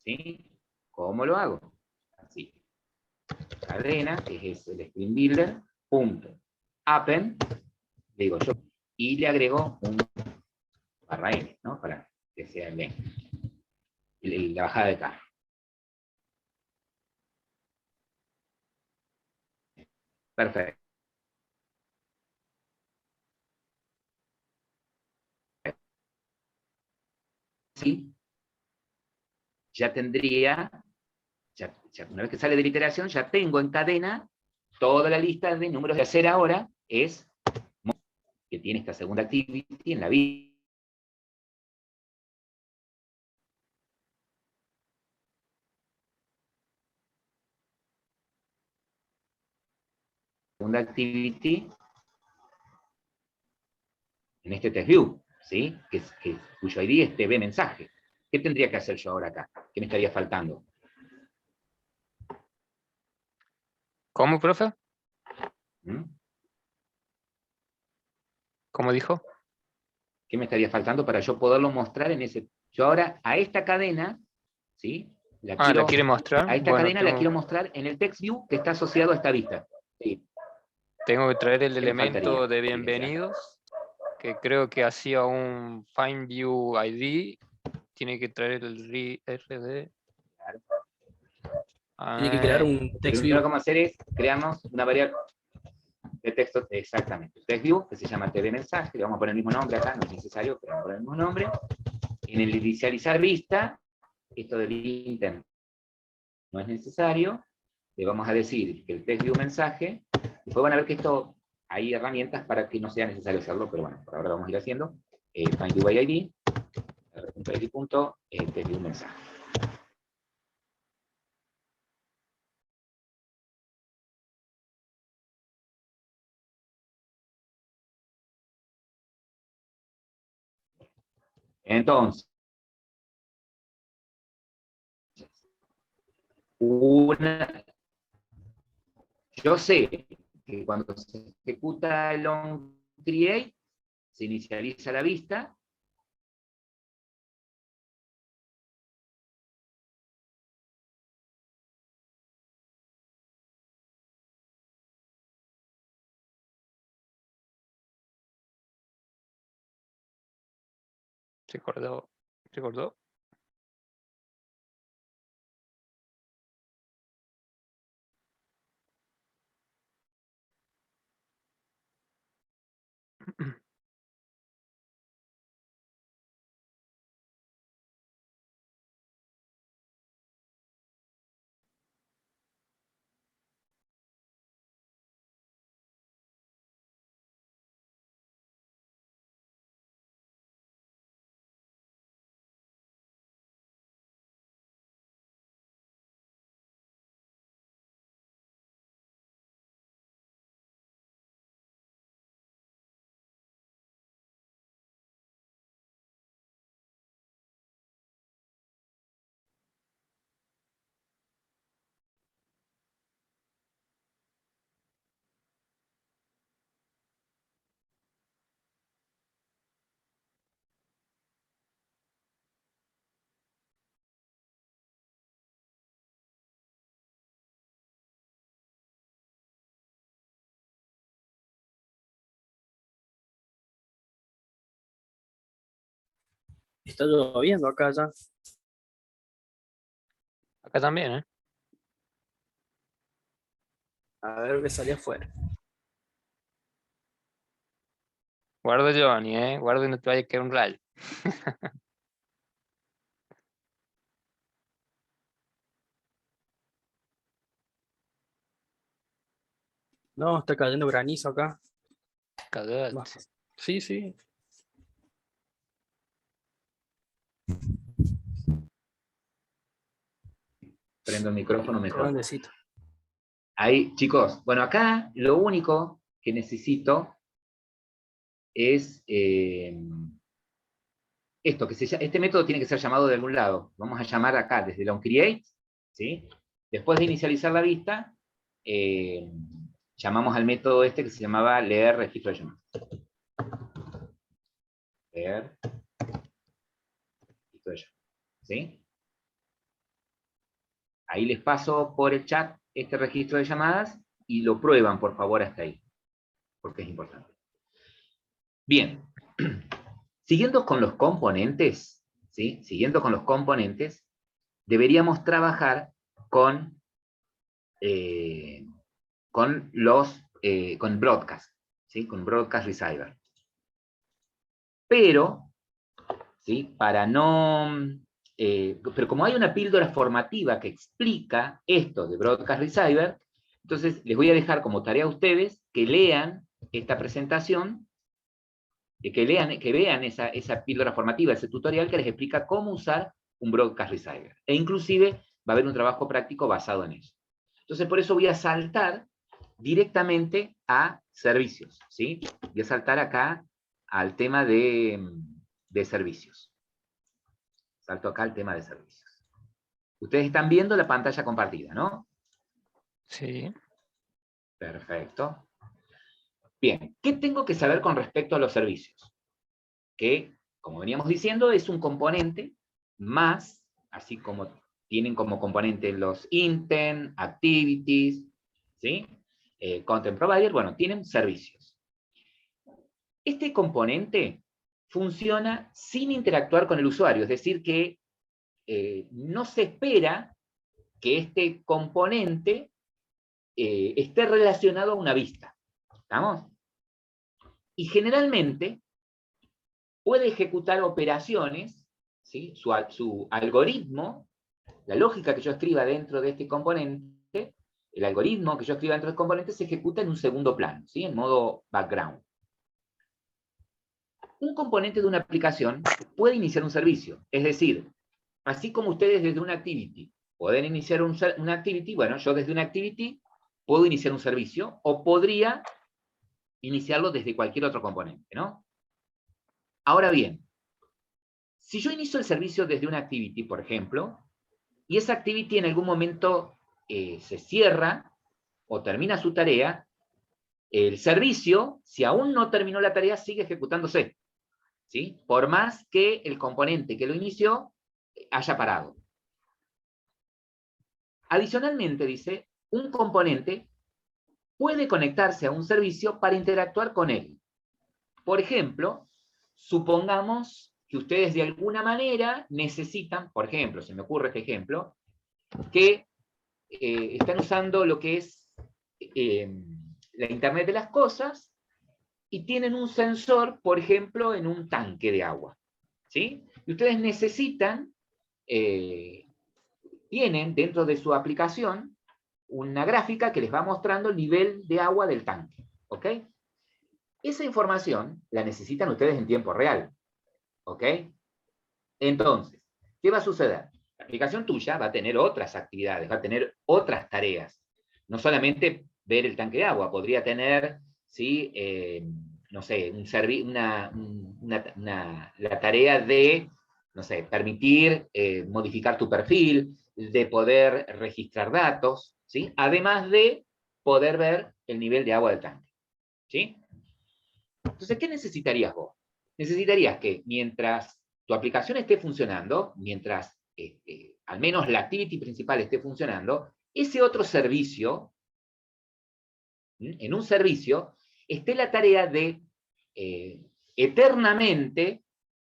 ¿sí? ¿Cómo lo hago? Así. Cadena, que es el string builder, punto, append, digo yo, y le agrego un barra n, ¿no? Para que sea el n, la bajada de carro. Perfecto. Sí, ya tendría, una vez que sale de la iteración, ya tengo en cadena toda la lista de números de hacer ahora, es que tiene esta segunda activity en la vida. Segunda activity en este test view, ¿sí? Cuyo ID es TV mensaje. ¿Qué tendría que hacer yo ahora acá? ¿Qué me estaría faltando? ¿Cómo, profe? ¿Mm? ¿Cómo dijo? ¿Qué me estaría faltando para yo poderlo mostrar en ese? Yo ahora a esta cadena, ¿sí? ¿la quiere mostrar? A esta cadena la quiero mostrar en el text view que está asociado a esta vista. ¿Sí? Tengo que traer el ¿Qué me faltaría? elemento de bienvenidos, que creo que hacía un find view ID. Tiene que traer el RD. Claro. Tiene que crear un Lo text primero view. que vamos a hacer es crearnos una variable de texto, exactamente, text view, que se llama TV mensaje, le vamos a poner el mismo nombre acá, no es necesario, pero vamos a poner el mismo nombre. En el inicializar vista, esto del intent no es necesario, le vamos a decir que el text view mensaje, después van a ver que esto, hay herramientas para que no sea necesario hacerlo, pero bueno, por ahora lo vamos a ir haciendo. Find view by ID, text view mensaje. Entonces, yo sé que cuando se ejecuta el onCreate, se inicializa la vista. ¿Se acordó? ¿Se acordó? Está lloviendo acá ya. Acá también, ¿eh? A ver qué salía afuera. Guarda, Giovanni, ¿eh? Guarda y no te vaya a caer un rayo. No, está cayendo granizo acá. Cagate. Sí, sí. Prendo el micrófono mejor. Grandecito. Ahí, chicos, bueno, acá lo único que necesito es esto, este método tiene que ser llamado de algún lado. Vamos a llamar acá desde el onCreate, ¿sí? Después de inicializar la vista, llamamos al método este que se llamaba leer registro de llamadas. Leer registro de llamadas, ¿sí? Ahí les paso por el chat este registro de llamadas y lo prueban, por favor, hasta ahí, porque es importante. Bien, siguiendo con los componentes, ¿sí? Siguiendo con los componentes, deberíamos trabajar con broadcast, ¿sí? Con broadcast receiver. Pero, ¿sí? Pero como hay una píldora formativa que explica esto de broadcast receiver, entonces les voy a dejar como tarea a ustedes que lean esta presentación, que vean esa píldora formativa, ese tutorial que les explica cómo usar un broadcast receiver. E inclusive va a haber un trabajo práctico basado en eso. Entonces por eso voy a saltar directamente a servicios, ¿sí? Voy a saltar acá al tema de servicios. Salto acá al tema de servicios. Ustedes están viendo la pantalla compartida, ¿no? Sí. Perfecto. Bien, ¿qué tengo que saber con respecto a los servicios? Que, como veníamos diciendo, es un componente más, así como tienen como componente los intent, activities, ¿sí? Content provider, bueno, tienen servicios. Este componente funciona sin interactuar con el usuario, es decir, que no se espera que este componente esté relacionado a una vista. ¿Estamos? Y generalmente puede ejecutar operaciones, ¿sí? Su algoritmo, la lógica que yo escriba dentro de este componente, el algoritmo que yo escriba dentro del componente se ejecuta en un segundo plano, ¿sí? En modo background. Un componente de una aplicación puede iniciar un servicio, es decir, así como ustedes desde una activity pueden iniciar una activity, bueno, yo desde una activity puedo iniciar un servicio, o podría iniciarlo desde cualquier otro componente, ¿no? Ahora bien, si yo inicio el servicio desde una activity, por ejemplo, y esa activity en algún momento se cierra o termina su tarea, el servicio, si aún no terminó la tarea, sigue ejecutándose, ¿sí? Por más que el componente que lo inició haya parado. Adicionalmente, dice, un componente puede conectarse a un servicio para interactuar con él. Por ejemplo, supongamos que ustedes de alguna manera necesitan, por ejemplo, se me ocurre este ejemplo, que están usando lo que es la Internet de las cosas y tienen un sensor, por ejemplo, en un tanque de agua, ¿sí? Y ustedes necesitan, tienen dentro de su aplicación una gráfica que les va mostrando el nivel de agua del tanque, ¿ok? Esa información la necesitan ustedes en tiempo real, ¿ok? Entonces, ¿qué va a suceder? La aplicación tuya va a tener otras actividades, va a tener otras tareas. No solamente ver el tanque de agua, podría tener, ¿sí? No sé, la tarea de, no sé, permitir modificar tu perfil, de poder registrar datos, ¿sí? Además de poder ver el nivel de agua del tanque, ¿sí? Entonces, ¿qué necesitarías vos? Necesitarías que mientras tu aplicación esté funcionando, mientras al menos la activity principal esté funcionando, ese otro servicio, en un servicio, esté la tarea de eternamente,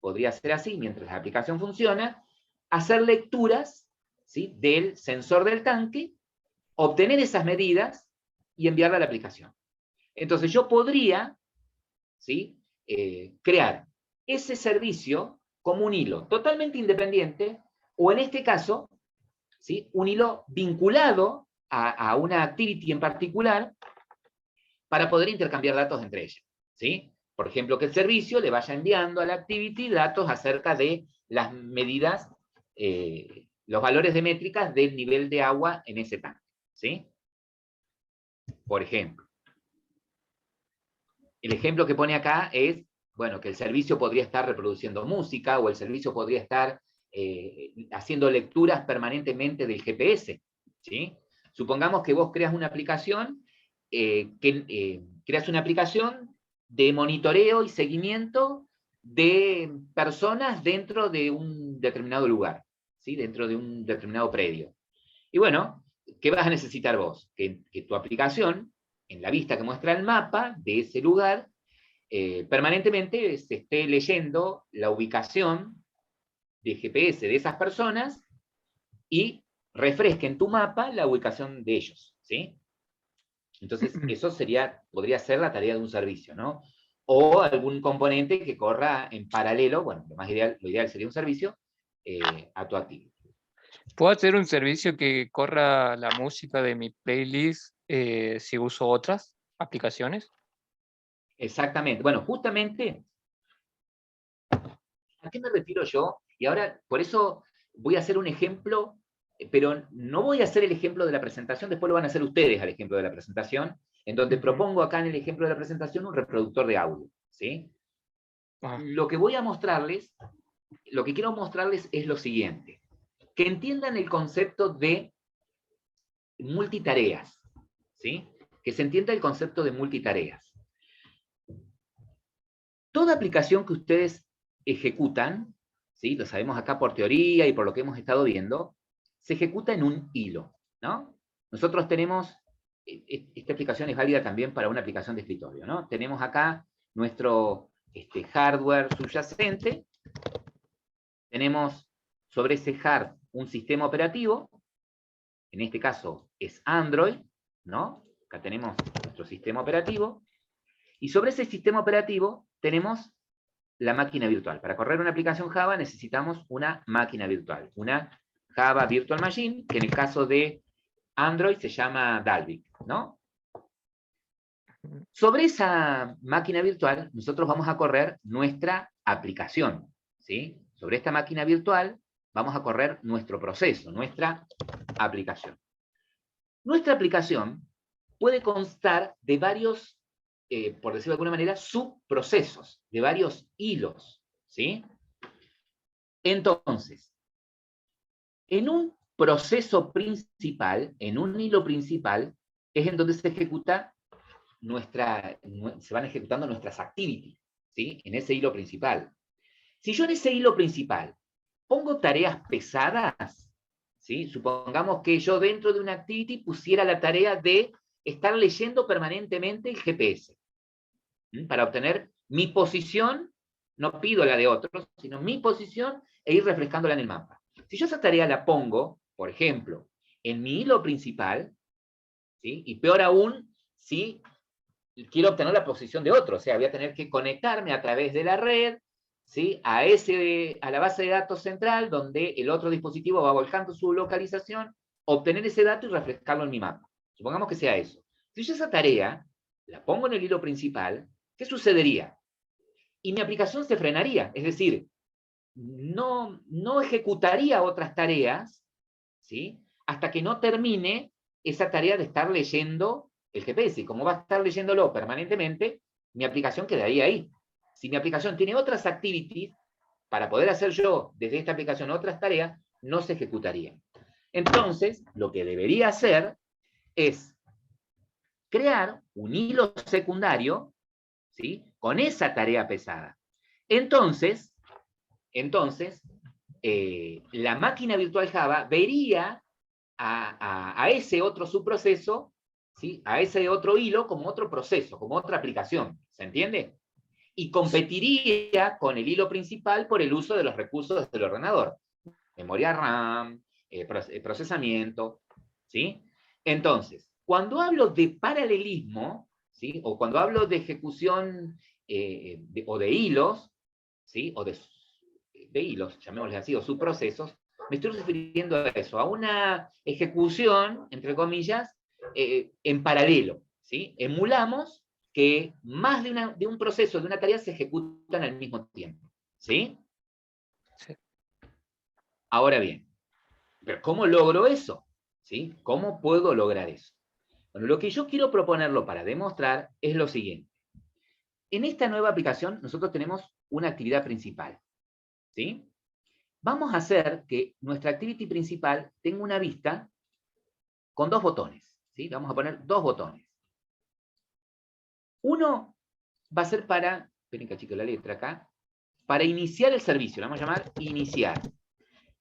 podría ser así, mientras la aplicación funciona, hacer lecturas, ¿sí? Del sensor del tanque, obtener esas medidas y enviarla a la aplicación. Entonces yo podría, ¿sí? Crear ese servicio como un hilo totalmente independiente, o en este caso, ¿sí? Un hilo vinculado a una activity en particular para poder intercambiar datos entre ellas, ¿sí? Por ejemplo, que el servicio le vaya enviando a la activity datos acerca de las medidas, los valores de métricas del nivel de agua en ese tanque, ¿sí? Por ejemplo. El ejemplo que pone acá es, bueno, que el servicio podría estar reproduciendo música, o el servicio podría estar haciendo lecturas permanentemente del GPS, ¿sí? Supongamos que vos creas una aplicación, creas una aplicación de monitoreo y seguimiento de personas dentro de un determinado lugar, ¿sí? Dentro de un determinado predio. Y bueno, ¿qué vas a necesitar vos? Que tu aplicación, en la vista que muestra el mapa de ese lugar, permanentemente se esté leyendo la ubicación de GPS de esas personas y refresque en tu mapa la ubicación de ellos, ¿sí? Entonces, eso podría ser la tarea de un servicio, ¿no? O algún componente que corra en paralelo, bueno, lo ideal sería un servicio, a tu actividad. ¿Puedo hacer un servicio que corra la música de mi playlist si uso otras aplicaciones? Exactamente. Bueno, justamente, ¿a qué me refiero yo? Y ahora, por eso voy a hacer un ejemplo, pero no voy a hacer el ejemplo de la presentación, después lo van a hacer ustedes al ejemplo de la presentación, en donde propongo acá en el ejemplo de la presentación un reproductor de audio, ¿sí? Ajá. lo que voy a mostrarles, lo que quiero mostrarles es lo siguiente. Que entiendan el concepto de multitareas, ¿sí? Que se entienda el concepto de multitareas. Toda aplicación que ustedes ejecutan, ¿sí? Lo sabemos acá por teoría y por lo que hemos estado viendo, se ejecuta en un hilo, ¿no? Nosotros tenemos, esta aplicación es válida también para una aplicación de escritorio, ¿no? Tenemos acá nuestro hardware subyacente, tenemos sobre ese hard un sistema operativo, en este caso es Android, ¿no? Acá tenemos nuestro sistema operativo, y sobre ese sistema operativo tenemos la máquina virtual. Para correr una aplicación Java necesitamos una máquina virtual, una Java Virtual Machine, que en el caso de Android se llama Dalvik, ¿no? Sobre esa máquina virtual nosotros vamos a correr nuestra aplicación, ¿sí? Sobre esta máquina virtual vamos a correr nuestro proceso, nuestra aplicación. Nuestra aplicación puede constar de varios, por decirlo de alguna manera, subprocesos, de varios hilos, ¿sí? Entonces, en un proceso principal, en un hilo principal, es en donde se ejecuta se van ejecutando nuestras activities, ¿sí? En ese hilo principal. Si yo en ese hilo principal pongo tareas pesadas, ¿sí? Supongamos que yo dentro de una activity pusiera la tarea de estar leyendo permanentemente el GPS, ¿sí? Para obtener mi posición, no pido la de otros, sino mi posición e ir refrescándola en el mapa. Si yo esa tarea la pongo, por ejemplo, en mi hilo principal, ¿sí? Y peor aún, si quiero obtener la posición de otro, o sea, voy a tener que conectarme a través de la red, ¿sí? A la base de datos central, donde el otro dispositivo va volcando su localización, obtener ese dato y refrescarlo en mi mapa. Supongamos que sea eso. Si yo esa tarea la pongo en el hilo principal, ¿qué sucedería? Y mi aplicación se frenaría, es decir, no ejecutaría otras tareas, ¿sí? Hasta que no termine esa tarea de estar leyendo el GPS. Como va a estar leyéndolo permanentemente, mi aplicación quedaría ahí. Si mi aplicación tiene otras activities, para poder hacer yo desde esta aplicación otras tareas, no se ejecutarían. Entonces, lo que debería hacer es crear un hilo secundario, ¿sí? Con esa tarea pesada. Entonces, la máquina virtual Java vería a ese otro subproceso, ¿sí? A ese otro hilo como otro proceso, como otra aplicación. ¿Se entiende? Y competiría con el hilo principal por el uso de los recursos del ordenador. Memoria RAM, procesamiento, ¿sí? Entonces, cuando hablo de paralelismo, ¿sí? O cuando hablo de ejecución o de hilos, ¿sí? O de hilos, llamémosles así, o subprocesos, me estoy refiriendo a eso, a una ejecución, entre comillas, en paralelo, ¿sí? Emulamos que más de un proceso, de una tarea, se ejecutan al mismo tiempo, ¿sí? Sí. Ahora bien, ¿pero cómo logro eso? ¿Sí? ¿Cómo puedo lograr eso? Bueno, lo que yo quiero proponerlo para demostrar es lo siguiente. En esta nueva aplicación nosotros tenemos una actividad principal, ¿sí? Vamos a hacer que nuestra activity principal tenga una vista con dos botones, ¿sí? Vamos a poner dos botones. Uno va a ser para, esperen que achique la letra acá, para iniciar el servicio, lo vamos a llamar iniciar.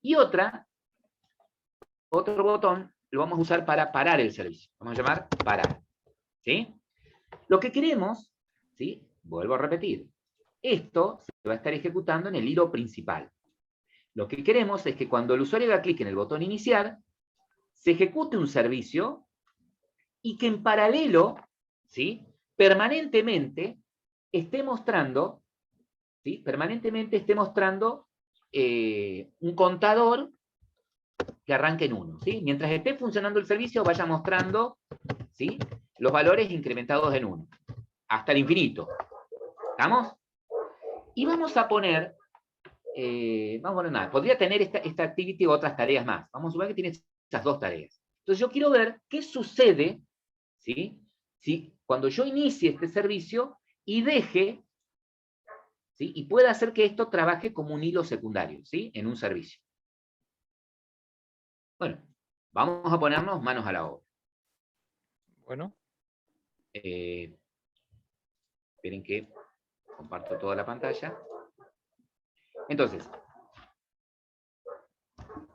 Y otro botón lo vamos a usar para parar el servicio, vamos a llamar parar, ¿sí? Lo que queremos, ¿sí? Vuelvo a repetir, esto se va a estar ejecutando en el hilo principal. Lo que queremos es que cuando el usuario haga clic en el botón iniciar, se ejecute un servicio y que en paralelo, ¿sí? Permanentemente esté mostrando, ¿sí? Permanentemente esté mostrando un contador que arranque en 1, ¿sí? Mientras esté funcionando el servicio, vaya mostrando, ¿sí? Los valores incrementados en 1, hasta el infinito. ¿Estamos? Y vamos a poner nada, podría tener esta activity o otras tareas más. Vamos a suponer que tiene esas dos tareas. Entonces yo quiero ver qué sucede, ¿sí? ¿Sí? Cuando yo inicie este servicio y deje ¿sí? Y puede hacer que esto trabaje como un hilo secundario, ¿sí? En un servicio. Bueno, vamos a ponernos manos a la obra. Bueno, Esperen que comparto toda la pantalla. Entonces,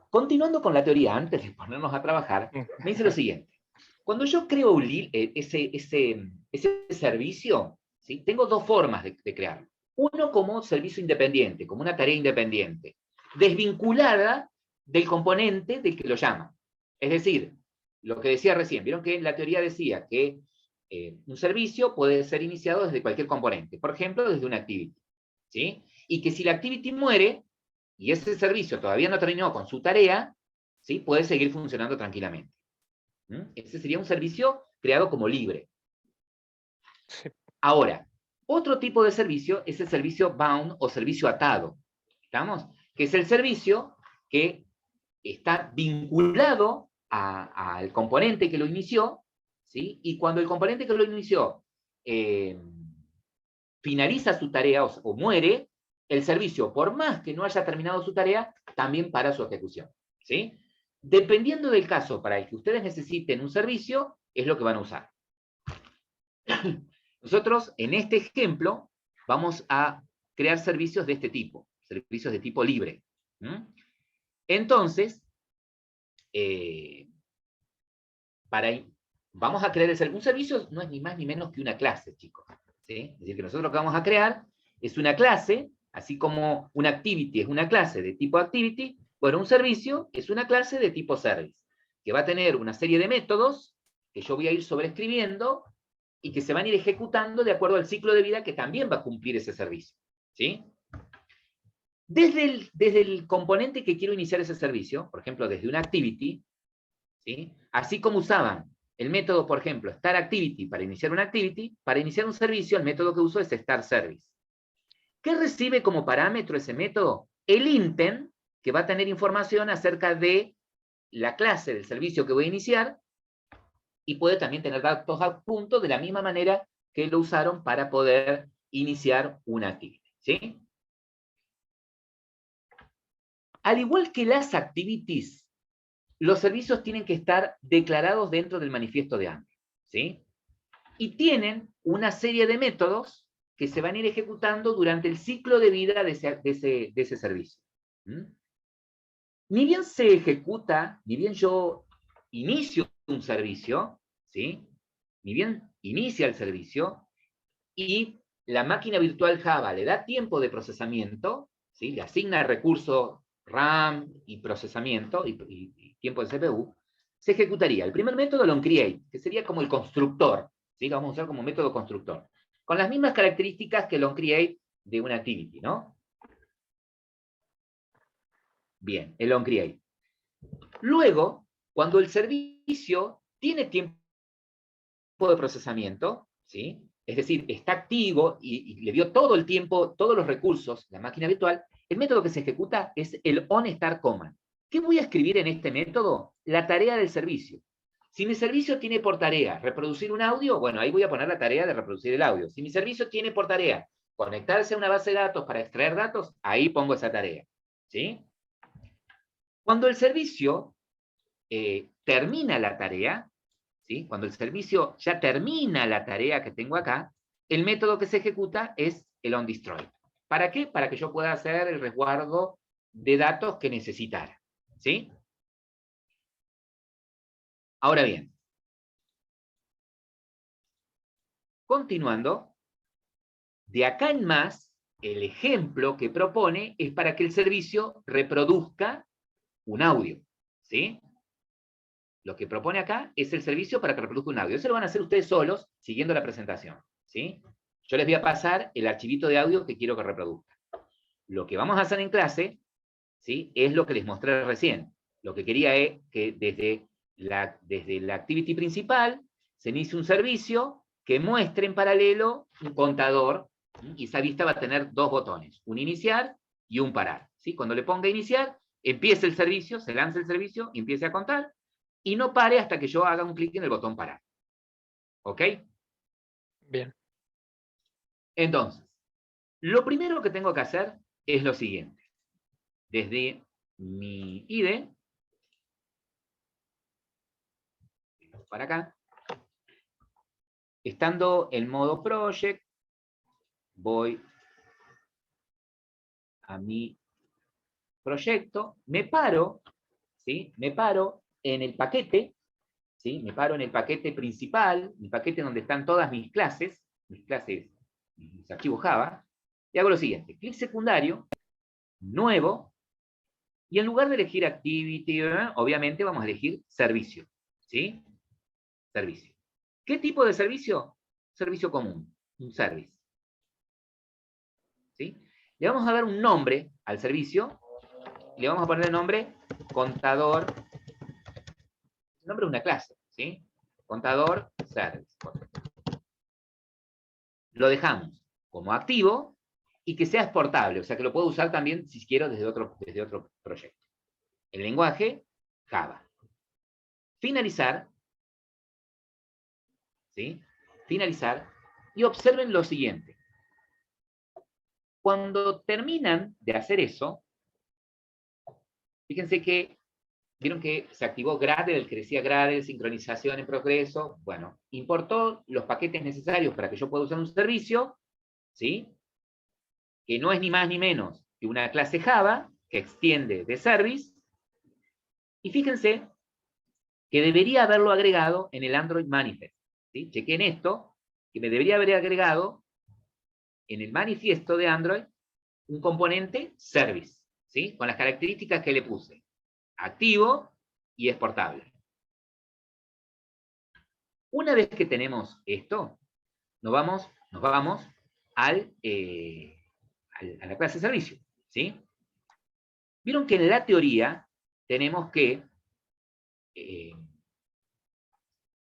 continuando con la teoría, antes de ponernos a trabajar, me dice lo siguiente. Cuando yo creo ese servicio, ¿sí? Tengo dos formas de crearlo. Uno como servicio independiente, como una tarea independiente, desvinculada del componente del que lo llama. Es decir, lo que decía recién, vieron que la teoría decía que un servicio puede ser iniciado desde cualquier componente, por ejemplo, desde una activity, ¿sí? Y que si la activity muere, y ese servicio todavía no terminó con su tarea, ¿sí? Puede seguir funcionando tranquilamente. Ese sería un servicio creado como libre. sí. Ahora, otro tipo de servicio es el servicio bound o servicio atado. ¿Estamos? Que es el servicio que está vinculado al componente que lo inició, ¿sí? Y cuando el componente que lo inició finaliza su tarea o muere, el servicio, por más que no haya terminado su tarea, también para su ejecución, ¿sí? Dependiendo del caso para el que ustedes necesiten un servicio, es lo que van a usar. Nosotros, en este ejemplo, vamos a crear servicios de este tipo, servicios de tipo libre. Entonces, vamos a crear un servicio, no es ni más ni menos que una clase, chicos. ¿Sí? Es decir, que nosotros lo que vamos a crear es una clase, así como una activity es una clase de tipo activity, bueno, un servicio es una clase de tipo service, que va a tener una serie de métodos que yo voy a ir sobreescribiendo y que se van a ir ejecutando de acuerdo al ciclo de vida que también va a cumplir ese servicio. ¿Sí? Desde el componente que quiero iniciar ese servicio, por ejemplo, desde una activity, ¿sí? Así como usaban el método, por ejemplo, start activity para iniciar una activity, para iniciar un servicio, el método que uso es start service. ¿Qué recibe como parámetro ese método? El intent, que va a tener información acerca de la clase del servicio que voy a iniciar, y puede también tener datos adjuntos de la misma manera que lo usaron para poder iniciar una activity. ¿Sí? Al igual que las activities, los servicios tienen que estar declarados dentro del manifiesto de Angular, ¿sí? Y tienen una serie de métodos que se van a ir ejecutando durante el ciclo de vida de ese servicio. Ni bien se ejecuta, ni bien yo inicio un servicio, ¿sí? Ni bien inicia el servicio, y la máquina virtual Java le da tiempo de procesamiento, ¿sí? Le asigna recurso RAM y procesamiento y tiempo de CPU, se ejecutaría el primer método, el onCreate, que sería como el constructor, ¿sí? Lo vamos a usar como método constructor, con las mismas características que el onCreate de una activity, ¿no? Bien, el onCreate. Luego, cuando el servicio tiene tiempo de procesamiento, ¿sí? Es decir, está activo y le dio todo el tiempo, todos los recursos, la máquina virtual, el método que se ejecuta es el onStartCommand. ¿Qué voy a escribir en este método? La tarea del servicio. Si mi servicio tiene por tarea reproducir un audio, bueno, ahí voy a poner la tarea de reproducir el audio. Si mi servicio tiene por tarea conectarse a una base de datos para extraer datos, ahí pongo esa tarea. ¿Sí? Cuando el servicio termina la tarea, ¿sí? Cuando el servicio ya termina la tarea que tengo acá, el método que se ejecuta es el onDestroy. ¿Para qué? Para que yo pueda hacer el resguardo de datos que necesitara. ¿Sí? Ahora bien, continuando, de acá en más, el ejemplo que propone es para que el servicio reproduzca un audio. ¿Sí? Lo que propone acá es el servicio para que reproduzca un audio. Eso lo van a hacer ustedes solos, siguiendo la presentación. ¿Sí? Yo les voy a pasar el archivito de audio que quiero que reproduzca. Lo que vamos a hacer en clase, ¿sí? Es lo que les mostré recién. Lo que quería es que desde la activity principal se inicie un servicio que muestre en paralelo un contador, y esa vista va a tener dos botones, un iniciar y un parar. ¿Sí? Cuando le ponga iniciar, empiece el servicio, se lanza el servicio, y empiece a contar, y no pare hasta que yo haga un clic en el botón parar. ¿Ok? Bien. Entonces, Lo primero que tengo que hacer es lo siguiente. Desde mi IDE, para acá, estando en modo project, voy a mi proyecto, me paro, ¿sí? Me paro en el paquete, ¿sí? Me paro en el paquete principal, mi paquete donde están todas mis clases, mis archivos Java, y hago lo siguiente, clic secundario, nuevo, y en lugar de elegir activity, obviamente vamos a elegir servicio, ¿sí? Servicio. ¿Qué tipo de servicio? Servicio común, un service. ¿Sí? Le vamos a dar un nombre al servicio, y le vamos a poner el nombre contador, el nombre de una clase, ¿sí? Contador service. Lo dejamos como activo y que sea exportable, o sea que lo puedo usar también si quiero desde otro proyecto. El lenguaje, Java. Finalizar, ¿sí? Finalizar, y observen lo siguiente. Cuando terminan de hacer eso, fíjense que, vieron que se activó Gradle, que decía Gradle, sincronización en progreso, bueno, importó los paquetes necesarios para que yo pueda usar un servicio, ¿sí? Que no es ni más ni menos que una clase Java, que extiende de service, y fíjense que debería haberlo agregado en el Android Manifest, ¿sí? Chequen esto, que me debería haber agregado en el manifiesto de Android un componente service, ¿sí? Con las características que le puse. Activo y exportable. Una vez que tenemos esto, nos vamos a la clase de servicio, ¿sí? Vieron que en la teoría tenemos que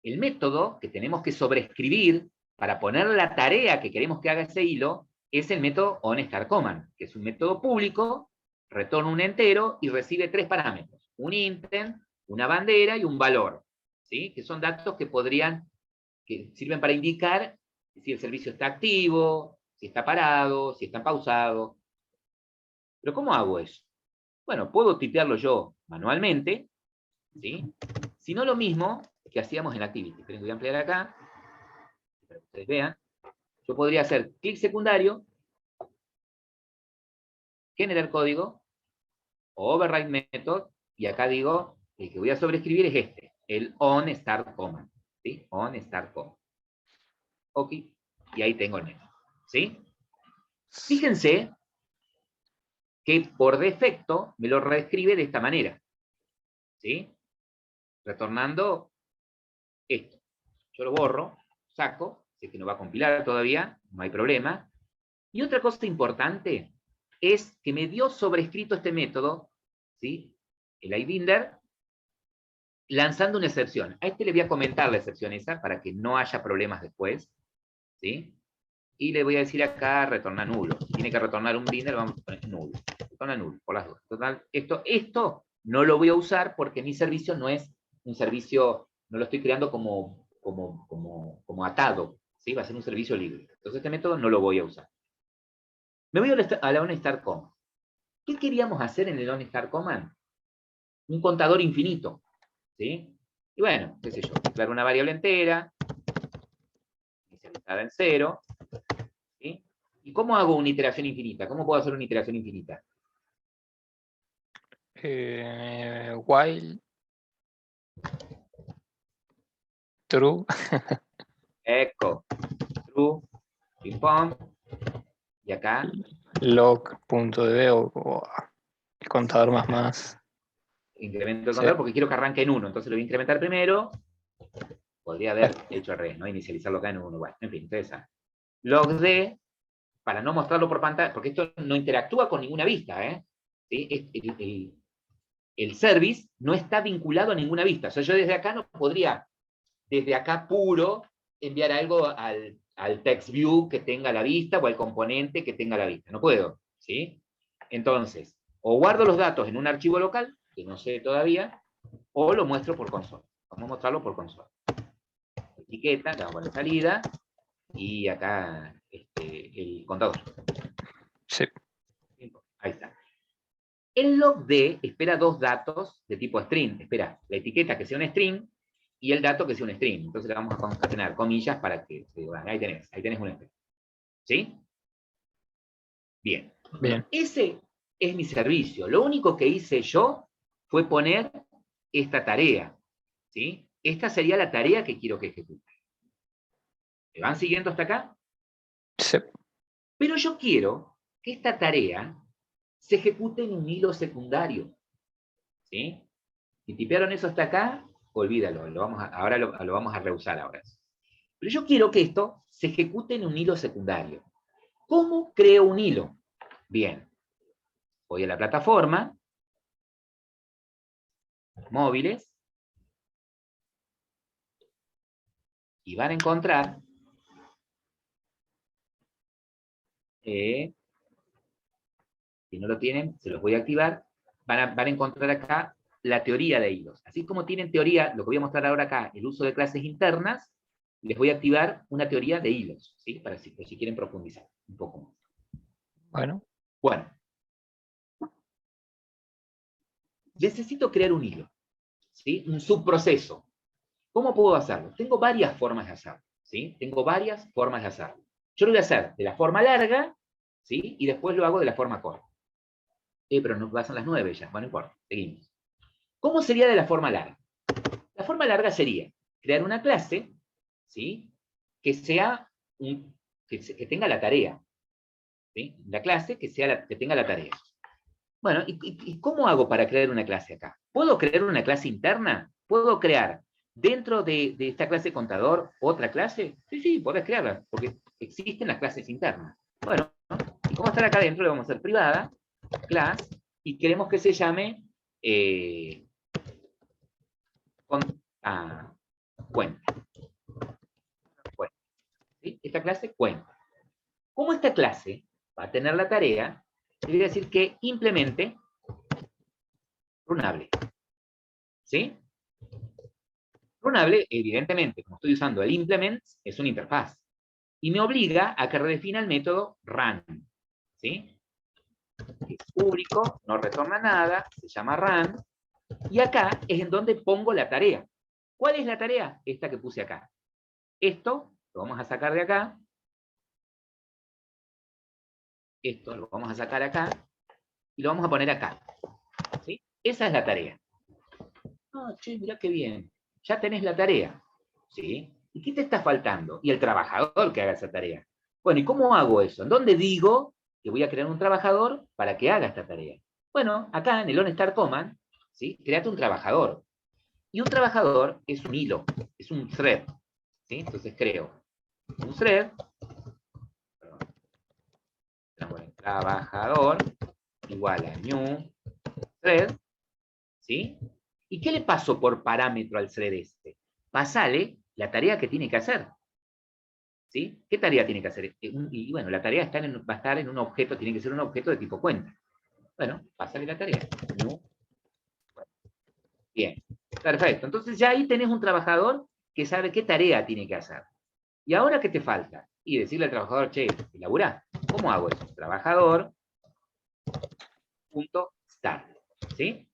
el método que tenemos que sobreescribir para poner la tarea que queremos que haga ese hilo es el método onStarCommand, que es un método público, retorna un entero y recibe 3 parámetros, un intent, una bandera y un valor, ¿sí? Que son datos que sirven para indicar si el servicio está activo, si está parado, si está pausado. ¿Pero cómo hago eso? Bueno, puedo tipearlo yo manualmente, ¿sí? Si no, lo mismo que hacíamos en Activity. Pero voy a ampliar acá, para que ustedes vean. Yo podría hacer clic secundario, generar código, override method, y acá digo, el que voy a sobreescribir es este, el onStarCommand, ¿sí? onStarCommand. Ok, y ahí tengo el método, ¿sí? Fíjense que por defecto me lo reescribe de esta manera, ¿sí? Retornando esto. Yo lo borro, saco, sé que no va a compilar todavía, no hay problema. Y otra cosa importante es que me dio sobrescrito este método, ¿sí? El iBinder, lanzando una excepción. A este le voy a comentar la excepción esa para que no haya problemas después, ¿sí? Y le voy a decir acá retornar nulo. Si tiene que retornar un binder, vamos a poner nulo. Retorna nulo, por las dos. Total, esto no lo voy a usar porque mi servicio no es un servicio, no lo estoy creando como atado, ¿sí? Va a ser un servicio libre. Entonces este método no lo voy a usar. Me voy a la onStarCommand. ¿Qué queríamos hacer en el onStarCommand? Un contador infinito, ¿sí? Y bueno, qué sé yo, declaro una variable entera, inicializada en 0, ¿sí? ¿Y cómo hago una iteración infinita? ¿Cómo puedo hacer una iteración infinita? While true. Echo, true, ping pong, y acá, Log.db o el contador más. incremento el Sí. contador porque quiero que arranque en 1, entonces lo voy a incrementar primero. Podría haber hecho al revés, ¿no? Inicializarlo acá en 1, bueno, en fin, interesante. Log_d, para no mostrarlo por pantalla, porque esto no interactúa con ninguna vista, ¿eh? ¿Sí? El service no está vinculado a ninguna vista. O sea, yo desde acá no podría, desde acá puro, enviar algo al text view que tenga la vista o al componente que tenga la vista. No puedo, ¿sí? Entonces, o guardo los datos en un archivo local, que no sé todavía, o lo muestro por consola. Vamos a mostrarlo por consola. Etiqueta, le vamos a poner salida, y acá el contador. Sí. Ahí está. El logd espera dos datos de tipo string. Espera la etiqueta que sea un string y el dato que sea un string. Entonces le vamos a concatenar comillas para que, bueno, ahí tenés un string. ¿Sí? Bien. Bien. Ese es mi servicio. Lo único que hice yo fue poner esta tarea. ¿Sí? Esta sería la tarea que quiero que ejecute. ¿Me van siguiendo hasta acá? Sí. Pero yo quiero que esta tarea se ejecute en un hilo secundario. ¿Sí? Si tipearon eso hasta acá, olvídalo. Ahora lo vamos a reusar ahora. Pero yo quiero que esto se ejecute en un hilo secundario. ¿Cómo creo un hilo? Bien. Voy a la plataforma, móviles, y van a encontrar si no lo tienen, se los voy a activar, van a encontrar acá la teoría de hilos. Así como tienen teoría, lo que voy a mostrar ahora acá, el uso de clases internas, les voy a activar una teoría de hilos, ¿sí? Para si quieren profundizar un poco más. Bueno. Bueno. Necesito crear un hilo, ¿sí? Un subproceso. ¿Cómo puedo hacerlo? Tengo varias formas de hacerlo, ¿sí? Tengo varias formas de hacerlo. Yo lo voy a hacer de la forma larga, ¿sí? Y después lo hago de la forma corta. Pero no pasan las 9 ya, bueno, no importa, seguimos. ¿Cómo sería de la forma larga? La forma larga sería crear una clase, ¿sí? Que sea que tenga la tarea, ¿sí? La clase que tenga la tarea. Bueno, ¿y cómo hago para crear una clase acá? ¿Puedo crear una clase interna? ¿Puedo crear dentro de esta clase contador otra clase? Sí, podés crearla, porque existen las clases internas. Bueno, y como estar acá adentro, le vamos a hacer privada, class, y queremos que se llame cuenta. ¿Sí? Esta clase cuenta. Como esta clase va a tener la tarea, le voy a decir que implemente runable. ¿Sí? Runable, evidentemente, como estoy usando el implement, es una interfaz. Y me obliga a que redefina el método run. ¿Sí? Es público, no retorna nada, se llama run. Y acá es en donde pongo la tarea. ¿Cuál es la tarea? Esta que puse acá. Esto lo vamos a sacar de acá. Esto lo vamos a sacar acá. Y lo vamos a poner acá. ¿Sí? Esa es la tarea. Ah, che, mirá qué bien. Ya tenés la tarea. ¿Sí? ¿Y qué te está faltando? Y el trabajador que haga esa tarea. Bueno, ¿y cómo hago eso? ¿En dónde digo que voy a crear un trabajador para que haga esta tarea? Bueno, acá en el OnStar Command, ¿sí? Créate un trabajador. Y un trabajador es un hilo, es un thread. ¿Sí? Entonces creo un thread, trabajador, igual a new thread, ¿sí? ¿Y qué le paso por parámetro al thread este? Pasale la tarea que tiene que hacer. ¿Sí? ¿Qué tarea tiene que hacer? Y bueno, la tarea va a estar en un objeto, tiene que ser un objeto de tipo cuenta. Bueno, pásale la tarea. No. Bien, perfecto. Entonces ya ahí tenés un trabajador que sabe qué tarea tiene que hacer. ¿Y ahora qué te falta? Y decirle al trabajador, che, elaborá. ¿Cómo hago eso? Trabajador, punto, start. ¿Sí?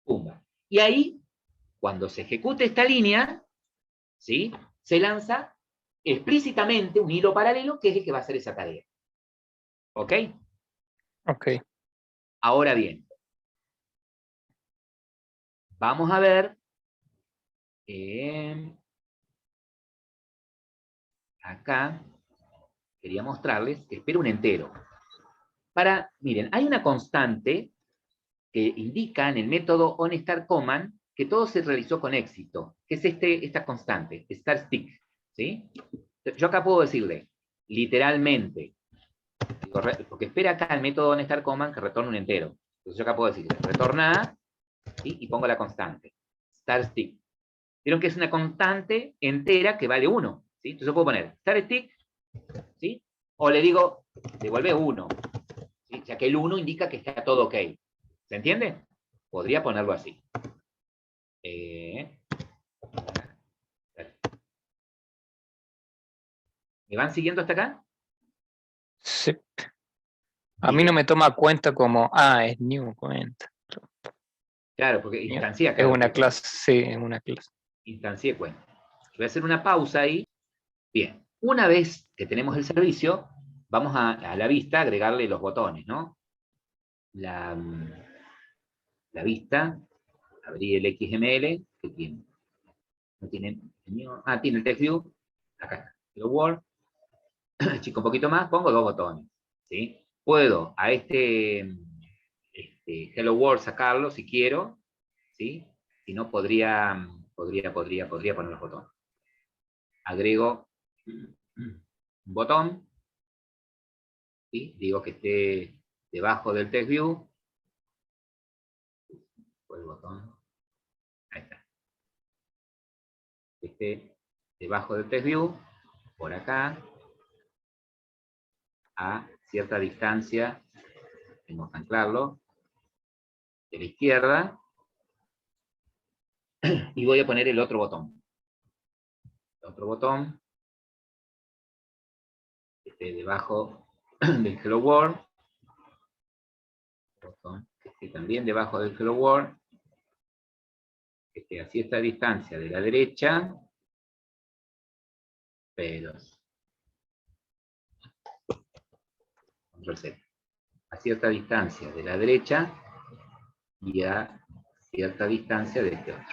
Pumba. Y ahí, cuando se ejecute esta línea, ¿sí? Se lanza explícitamente un hilo paralelo que es el que va a hacer esa tarea. ¿Ok? Ok. Ahora bien, vamos a ver acá, quería mostrarles que espero un entero. Miren, hay una constante que indica en el método onStarCommand que todo se realizó con éxito, que es esta constante, starStick. ¿Sí? Yo acá puedo decirle, literalmente, porque espera acá el método onStarCommand que retorne un entero. Entonces yo acá puedo decirle, retorna, ¿sí? Y pongo la constante, starStick. Vieron que es una constante entera que vale 1. ¿Sí? Entonces yo puedo poner starStick, ¿sí? O le digo, devuelve 1. ¿Sí? Ya que el 1 indica que está todo ok. ¿Se entiende? Podría ponerlo así. ¿Me van siguiendo hasta acá? Sí. A mí no me toma cuenta como, es new cuenta. Claro, porque New. instancia Es cada una cuenta. clase, sí, es una clase. Instancié cuenta. Voy a hacer una pausa ahí. Bien, una vez que tenemos el servicio, vamos a la vista agregarle los botones, ¿no? La vista, abrí el XML, que tiene, no tiene, tiene el text view, acá está, Hello World, chico un poquito más, pongo dos botones, ¿sí? Puedo a este Hello World sacarlo si quiero, ¿sí? Si no, podría poner los botones. Agrego un botón, ¿sí? Digo que esté debajo del text view, el botón, ahí está. Que esté debajo del text view, por acá, a cierta distancia, tengo que anclarlo, de la izquierda, y voy a poner el otro botón. El otro botón, que esté debajo del Hello World, botón, que esté también debajo del Hello World, que esté a cierta distancia de la derecha, pero Control Z, a cierta distancia de la derecha y a cierta distancia de este otro.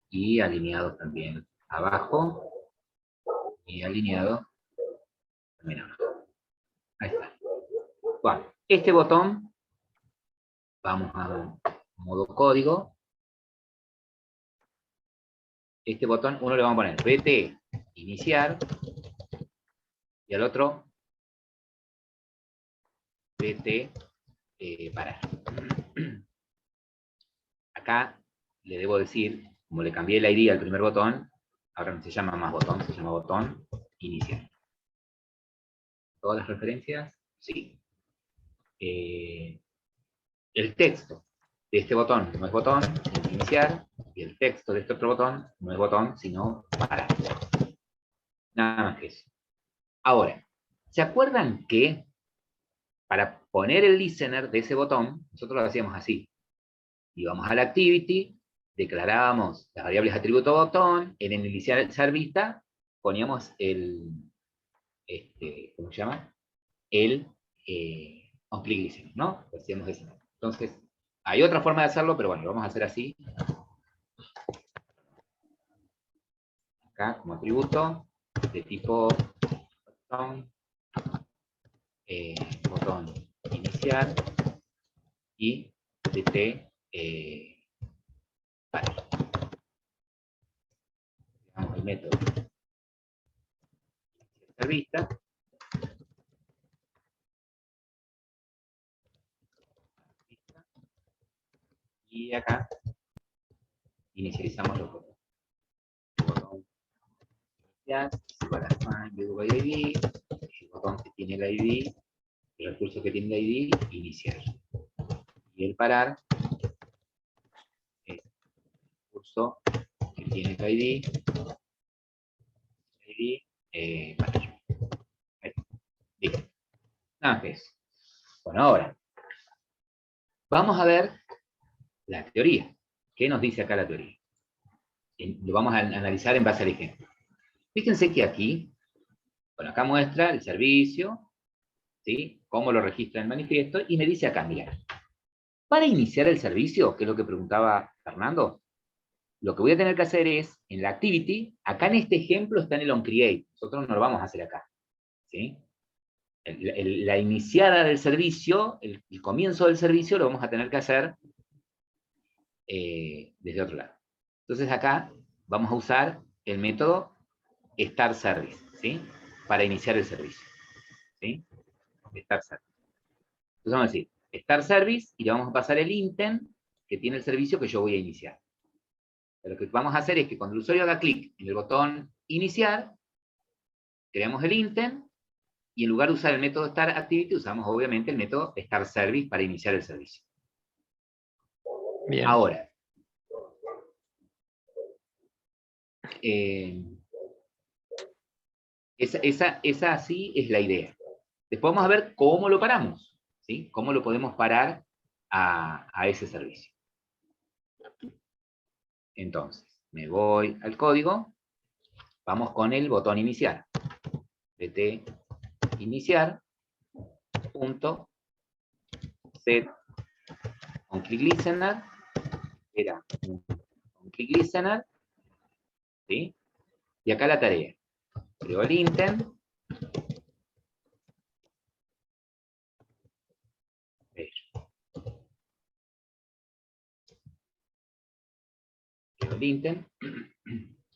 Y alineados también abajo y alineado también abajo. Ahí está. Bueno, este botón, vamos a modo código. Este botón, uno le vamos a poner BT, iniciar, y al otro, BT, parar. Acá le debo decir, como le cambié el ID al primer botón, ahora no se llama más botón, se llama botón iniciar. ¿Todas las referencias? Sí. El texto de este botón no es botón, es iniciar, y el texto de este otro botón no es botón, sino parar. Nada más que eso. Ahora, ¿se acuerdan que para poner el listener de ese botón, nosotros lo hacíamos así? Íbamos a la activity, declarábamos las variables atributo botón, en el iniciar vista poníamos el, ¿cómo se llama? El onClick listener, ¿no? Lo hacíamos de esa manera. Entonces, hay otra forma de hacerlo, pero bueno, lo vamos a hacer así. Acá, como atributo, de tipo botón, botón iniciar, y dt parar. Digamos el método vista. Y acá inicializamos los botones. Botón iniciar, igual a find ID, el botón que tiene el ID, el recurso que tiene el ID, iniciar. Y el parar es el recurso que tiene el ID, parar. Listo. Nada que eso. Bueno, ahora, vamos a ver la teoría. ¿Qué nos dice acá la teoría? Lo vamos a analizar en base al ejemplo. Fíjense que aquí, bueno, acá muestra el servicio, ¿sí? Cómo lo registra el manifiesto, y me dice acá, mira, para iniciar el servicio, que es lo que preguntaba Fernando, lo que voy a tener que hacer es, en la activity, acá en este ejemplo está en el onCreate, nosotros no lo vamos a hacer acá, ¿sí? La iniciada del servicio, el comienzo del servicio, lo vamos a tener que hacer desde otro lado. Entonces acá vamos a usar el método start service, ¿sí? Para iniciar el servicio, ¿sí? Start service. Entonces vamos a decir start service y le vamos a pasar el intent que tiene el servicio que yo voy a iniciar. Pero lo que vamos a hacer es que cuando el usuario haga clic en el botón iniciar, creamos el intent y en lugar de usar el método start activity usamos obviamente el método start service para iniciar el servicio. Bien. Ahora, Esa así es la idea. Después vamos a ver cómo lo paramos, ¿sí? Cómo lo podemos parar a ese servicio. Entonces, me voy al código, vamos con el botón iniciar. pt iniciar, punto, set on click listener, era un click listener, ¿sí? Y acá la tarea. Creo el intent, creo el intent.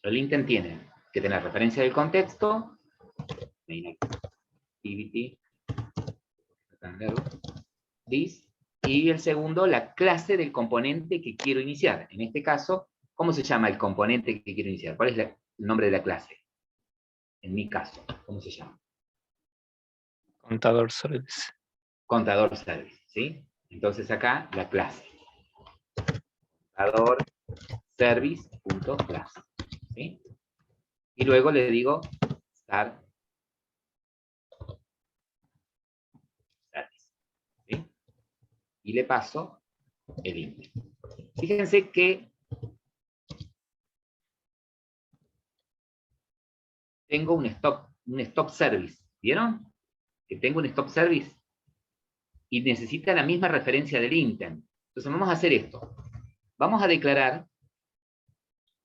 El intent tiene que tener referencia del contexto, main activity, this, y el segundo, la clase del componente que quiero iniciar. En este caso, ¿cómo se llama el componente que quiero iniciar? ¿Cuál es el nombre de la clase? En mi caso, ¿cómo se llama? Contador service. Contador service, ¿sí? Entonces acá, la clase. Contador service.class, ¿sí? Y luego le digo start service, ¿sí? Y le paso el input. Fíjense que tengo un stop service, ¿vieron? Que tengo un stop service y necesita la misma referencia del intent. Entonces vamos a hacer esto. Vamos a declarar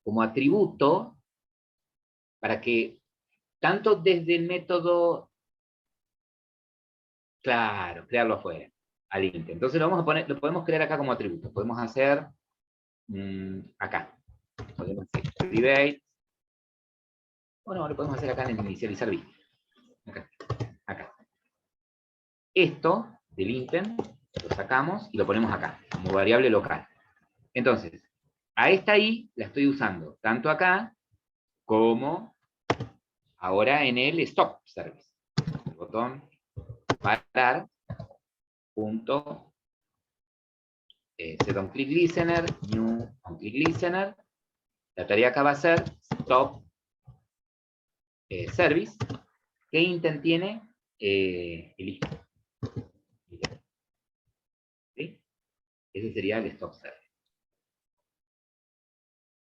como atributo para que tanto desde el método, claro, crearlo afuera, al intent. Entonces lo podemos crear acá como atributo. Podemos hacer acá. Podemos hacer private. Bueno, lo podemos hacer acá en el inicializar vista. Acá. Esto del intent lo sacamos y lo ponemos acá, como variable local. Entonces, a esta i la estoy usando tanto acá como ahora en el stop service. El botón parar, punto, set on click listener, new on click listener. La tarea acá va a ser stop service. ¿Qué intent tiene? El hijo. ¿Sí? Ese sería el stop service.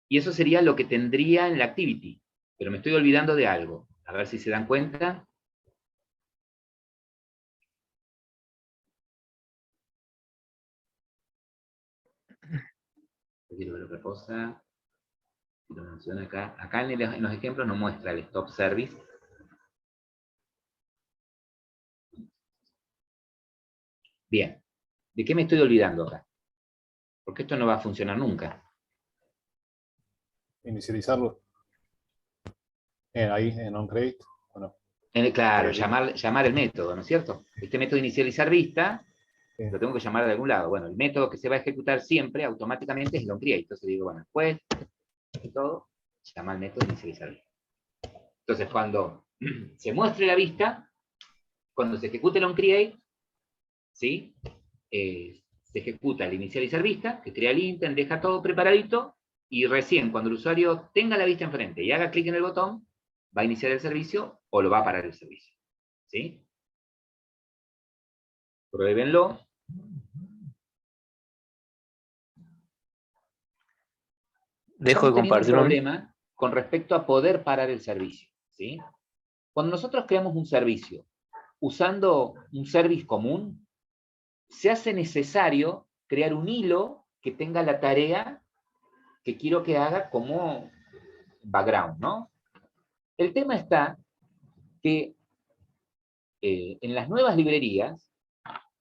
Y eso sería lo que tendría en la activity. Pero me estoy olvidando de algo. A ver si se dan cuenta. Quiero ver otra cosa. Lo menciona acá. Acá en los ejemplos nos muestra el stop service. Bien. ¿De qué me estoy olvidando acá? Porque esto no va a funcionar nunca. Inicializarlo. Ahí, en onCreate. Bueno, Claro, llamar el método, ¿no es cierto? Este método inicializar vista, sí. lo tengo que llamar de algún lado. Bueno, el método que se va a ejecutar siempre, automáticamente, es el onCreate. Entonces digo, bueno, después de todo, llama al método inicializar vista. Entonces, cuando se muestre la vista, cuando se ejecute el onCreate, ¿sí? Se ejecuta el inicializar vista, que crea el intent, deja todo preparadito, y recién cuando el usuario tenga la vista enfrente y haga clic en el botón, va a iniciar el servicio o lo va a parar el servicio. ¿Sí? Pruébenlo. Dejo de Estamos teniendo un compartir un... problema con respecto a poder parar el servicio. ¿Sí? Cuando nosotros creamos un servicio usando un service común, se hace necesario crear un hilo que tenga la tarea que quiero que haga como background, ¿no? El tema está que en las nuevas librerías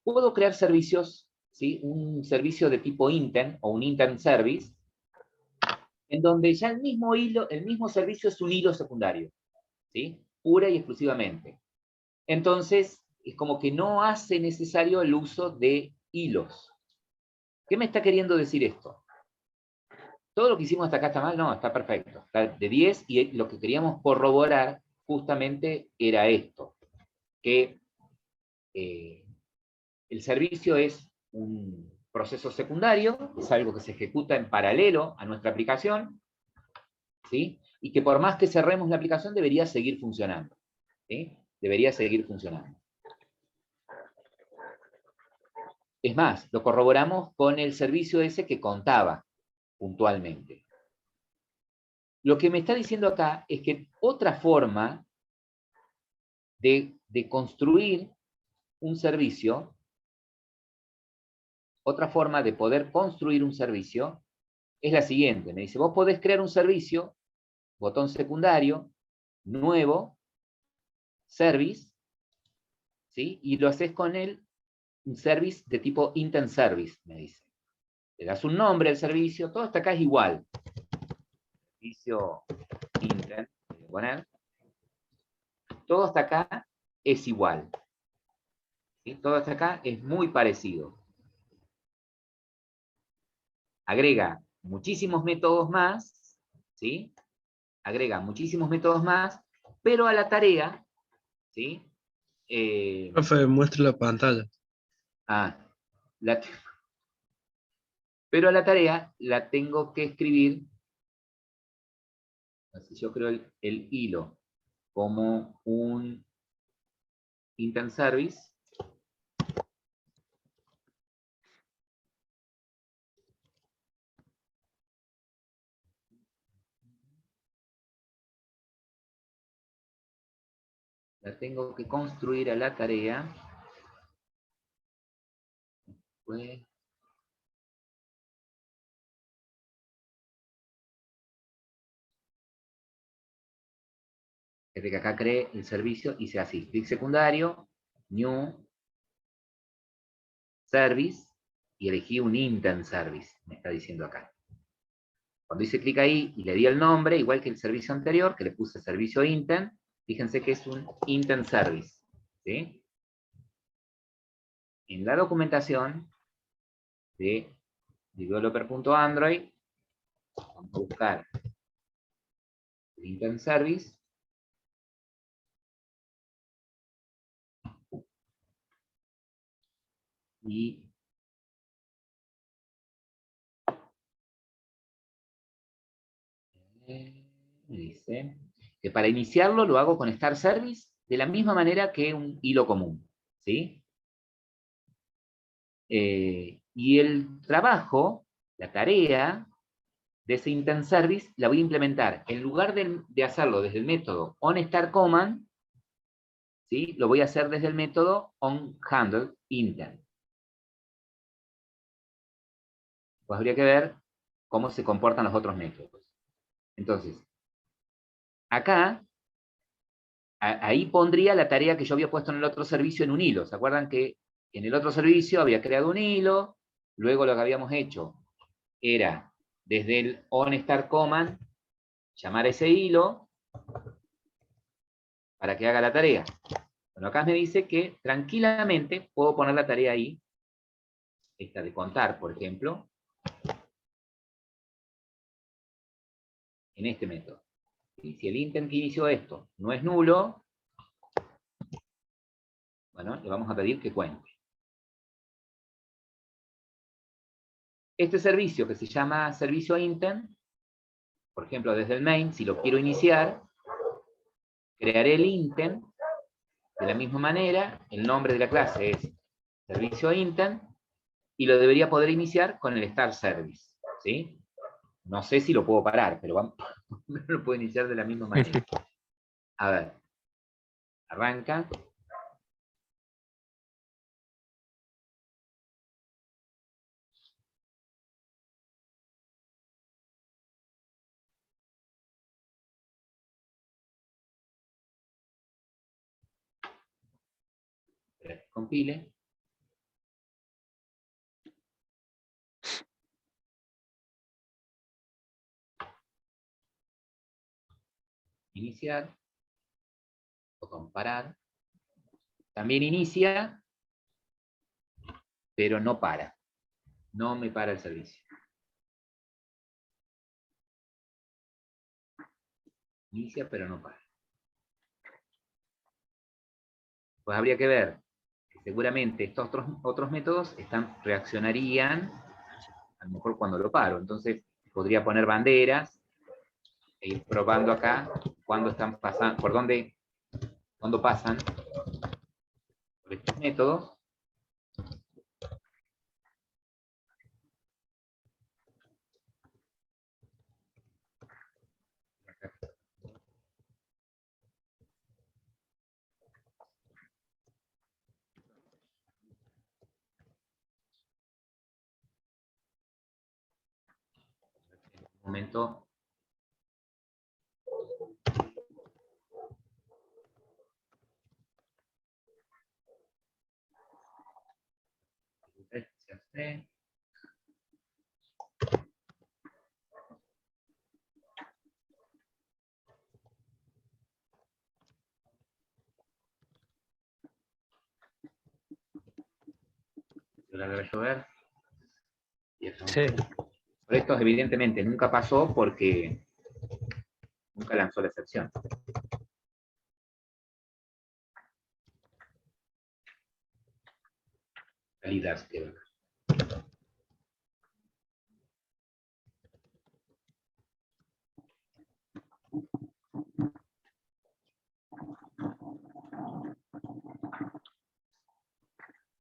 puedo crear servicios, ¿sí? Un servicio de tipo intent o un intent service, en donde ya el mismo hilo, el mismo servicio es un hilo secundario, ¿sí? Pura y exclusivamente. Entonces, es como que no hace necesario el uso de hilos. ¿Qué me está queriendo decir esto? Todo lo que hicimos hasta acá está mal, no, está perfecto. Está de 10 y lo que queríamos corroborar justamente era esto, que el servicio es un proceso secundario, es algo que se ejecuta en paralelo a nuestra aplicación, ¿sí? y que por más que cerremos la aplicación debería seguir funcionando. ¿Sí? Debería seguir funcionando. Es más, lo corroboramos con el servicio ese que contaba puntualmente. Lo que me está diciendo acá es que otra forma de construir un servicio, otra forma de poder construir un servicio, es la siguiente. Me dice, vos podés crear un servicio, botón secundario, nuevo, service, ¿sí? Y lo haces con un service de tipo intent service, me dice. Le das un nombre al servicio, todo hasta acá es igual. Servicio intent, voy a poner. Todo hasta acá es igual. ¿Sí? Todo hasta acá es muy parecido. Agrega muchísimos métodos más, ¿sí? Agrega muchísimos métodos más, pero a la tarea, ¿sí? Profe, muestre la pantalla. La, pero a la tarea la tengo que escribir, así yo creo el hilo, como un intent service. La tengo que construir a la tarea. Pues, desde que acá cree el servicio y sea así. Clic secundario, new, service, y elegí un intent service, me está diciendo acá. Cuando hice clic ahí y le di el nombre, igual que el servicio anterior, que le puse servicio intent, fíjense que es un intent service. ¿Sí? En la documentación de developer.android, vamos a buscar el intent service. Y me dice que para iniciarlo lo hago con Start Service de la misma manera que un hilo común. ¿Sí? Y el trabajo, la tarea de ese intent service la voy a implementar. En lugar de hacerlo desde el método onStartCommand, ¿sí? Lo voy a hacer desde el método onHandleIntent. Pues habría que ver cómo se comportan los otros métodos. Entonces, acá, ahí pondría la tarea que yo había puesto en el otro servicio en un hilo. ¿Se acuerdan que en el otro servicio había creado un hilo? Luego lo que habíamos hecho era, desde el onStartCommand, llamar a ese hilo para que haga la tarea. Bueno, acá me dice que tranquilamente puedo poner la tarea ahí, esta de contar, por ejemplo, en este método. Y si el intent que inició esto no es nulo, bueno, le vamos a pedir que cuente. Este servicio que se llama servicio intent, por ejemplo, desde el main, si lo quiero iniciar, crearé el intent de la misma manera, el nombre de la clase es servicio intent, y lo debería poder iniciar con el start service, ¿sí? No sé si lo puedo parar, pero vamos, lo puedo iniciar de la misma manera. A ver, arranca. Espera que compile. Iniciar. Botón parar. También inicia, pero no para. No me para el servicio. Inicia, pero no para. Pues habría que ver que seguramente estos otros métodos reaccionarían a lo mejor cuando lo paro. Entonces podría poner banderas e ir probando acá cuando están pasando, cuando pasan por estos métodos. Un momento. La debe llover. Y eso. Sí. Por esto, evidentemente, nunca pasó porque nunca lanzó la excepción. Salidas quedó acá.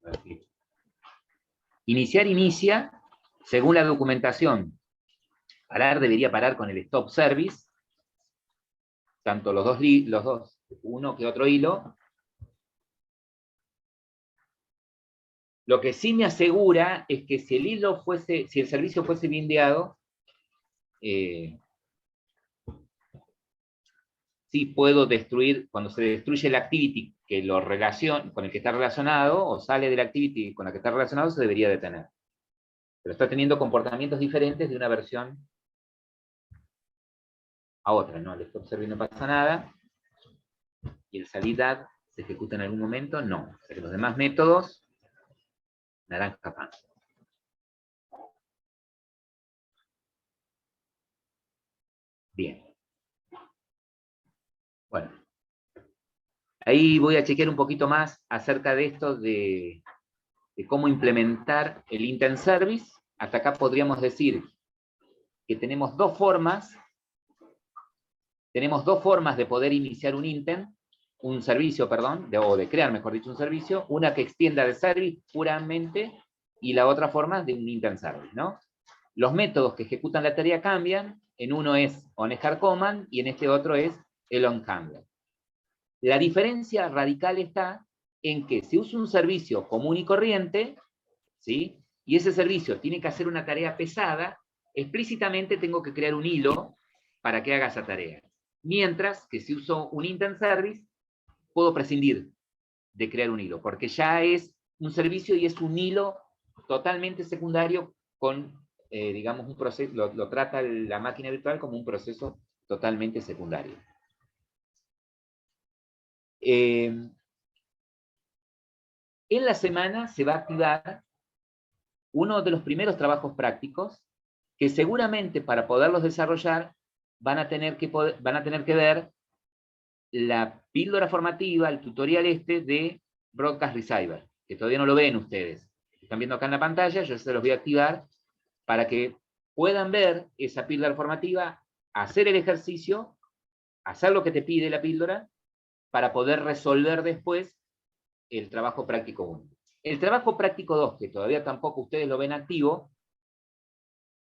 Aquí. Iniciar inicia, según la documentación. Parar debería parar con el stop service, tanto los dos, uno que otro hilo. Lo que sí me asegura es que si el servicio fuese bindeado, sí puedo destruir, cuando se destruye el activity con el que está relacionado, o sale del activity con la que está relacionado, se debería detener. Pero está teniendo comportamientos diferentes de una versión a otra, ¿no? El stop service no pasa nada, y el salida se ejecuta en algún momento, no. O sea que los demás métodos, naranja pan. Bien. Bueno. Ahí voy a chequear un poquito más acerca de esto de cómo implementar el intent service. Hasta acá podríamos decir que tenemos dos formas de poder iniciar un servicio, o de crear, mejor dicho, un servicio, una que extienda de service puramente, y la otra forma de un intent service, ¿no? Los métodos que ejecutan la tarea cambian, en uno es onHardCommand y en este otro es el onHandler. La diferencia radical está en que se usa un servicio común y corriente, ¿sí? Y ese servicio tiene que hacer una tarea pesada, explícitamente tengo que crear un hilo para que haga esa tarea. Mientras que si uso un intent service, puedo prescindir de crear un hilo, porque ya es un servicio y es un hilo totalmente secundario con, digamos, un proceso, lo trata la máquina virtual como un proceso totalmente secundario. En la semana se va a activar uno de los primeros trabajos prácticos que seguramente para poderlos desarrollar van a tener que ver la píldora formativa, el tutorial de Broadcast Receiver, que todavía no lo ven ustedes. Están viendo acá en la pantalla, yo se los voy a activar para que puedan ver esa píldora formativa, hacer el ejercicio, hacer lo que te pide la píldora, para poder resolver después el trabajo práctico 1. El trabajo práctico 2, que todavía tampoco ustedes lo ven activo,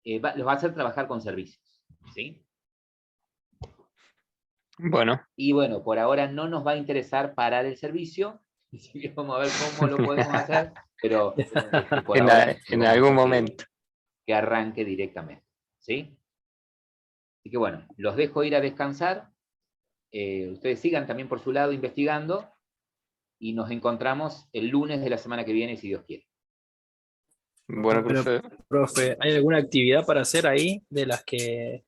los va a hacer trabajar con servicios, ¿sí? Bueno. Y bueno, por ahora no nos va a interesar parar el servicio, así que vamos a ver cómo lo podemos hacer, pero por ahora en algún momento. Que arranque directamente, ¿sí? Así que bueno, los dejo ir a descansar, ustedes sigan también por su lado investigando, y nos encontramos el lunes de la semana que viene, si Dios quiere. Bueno, Pero, profe, ¿hay alguna actividad para hacer ahí de las que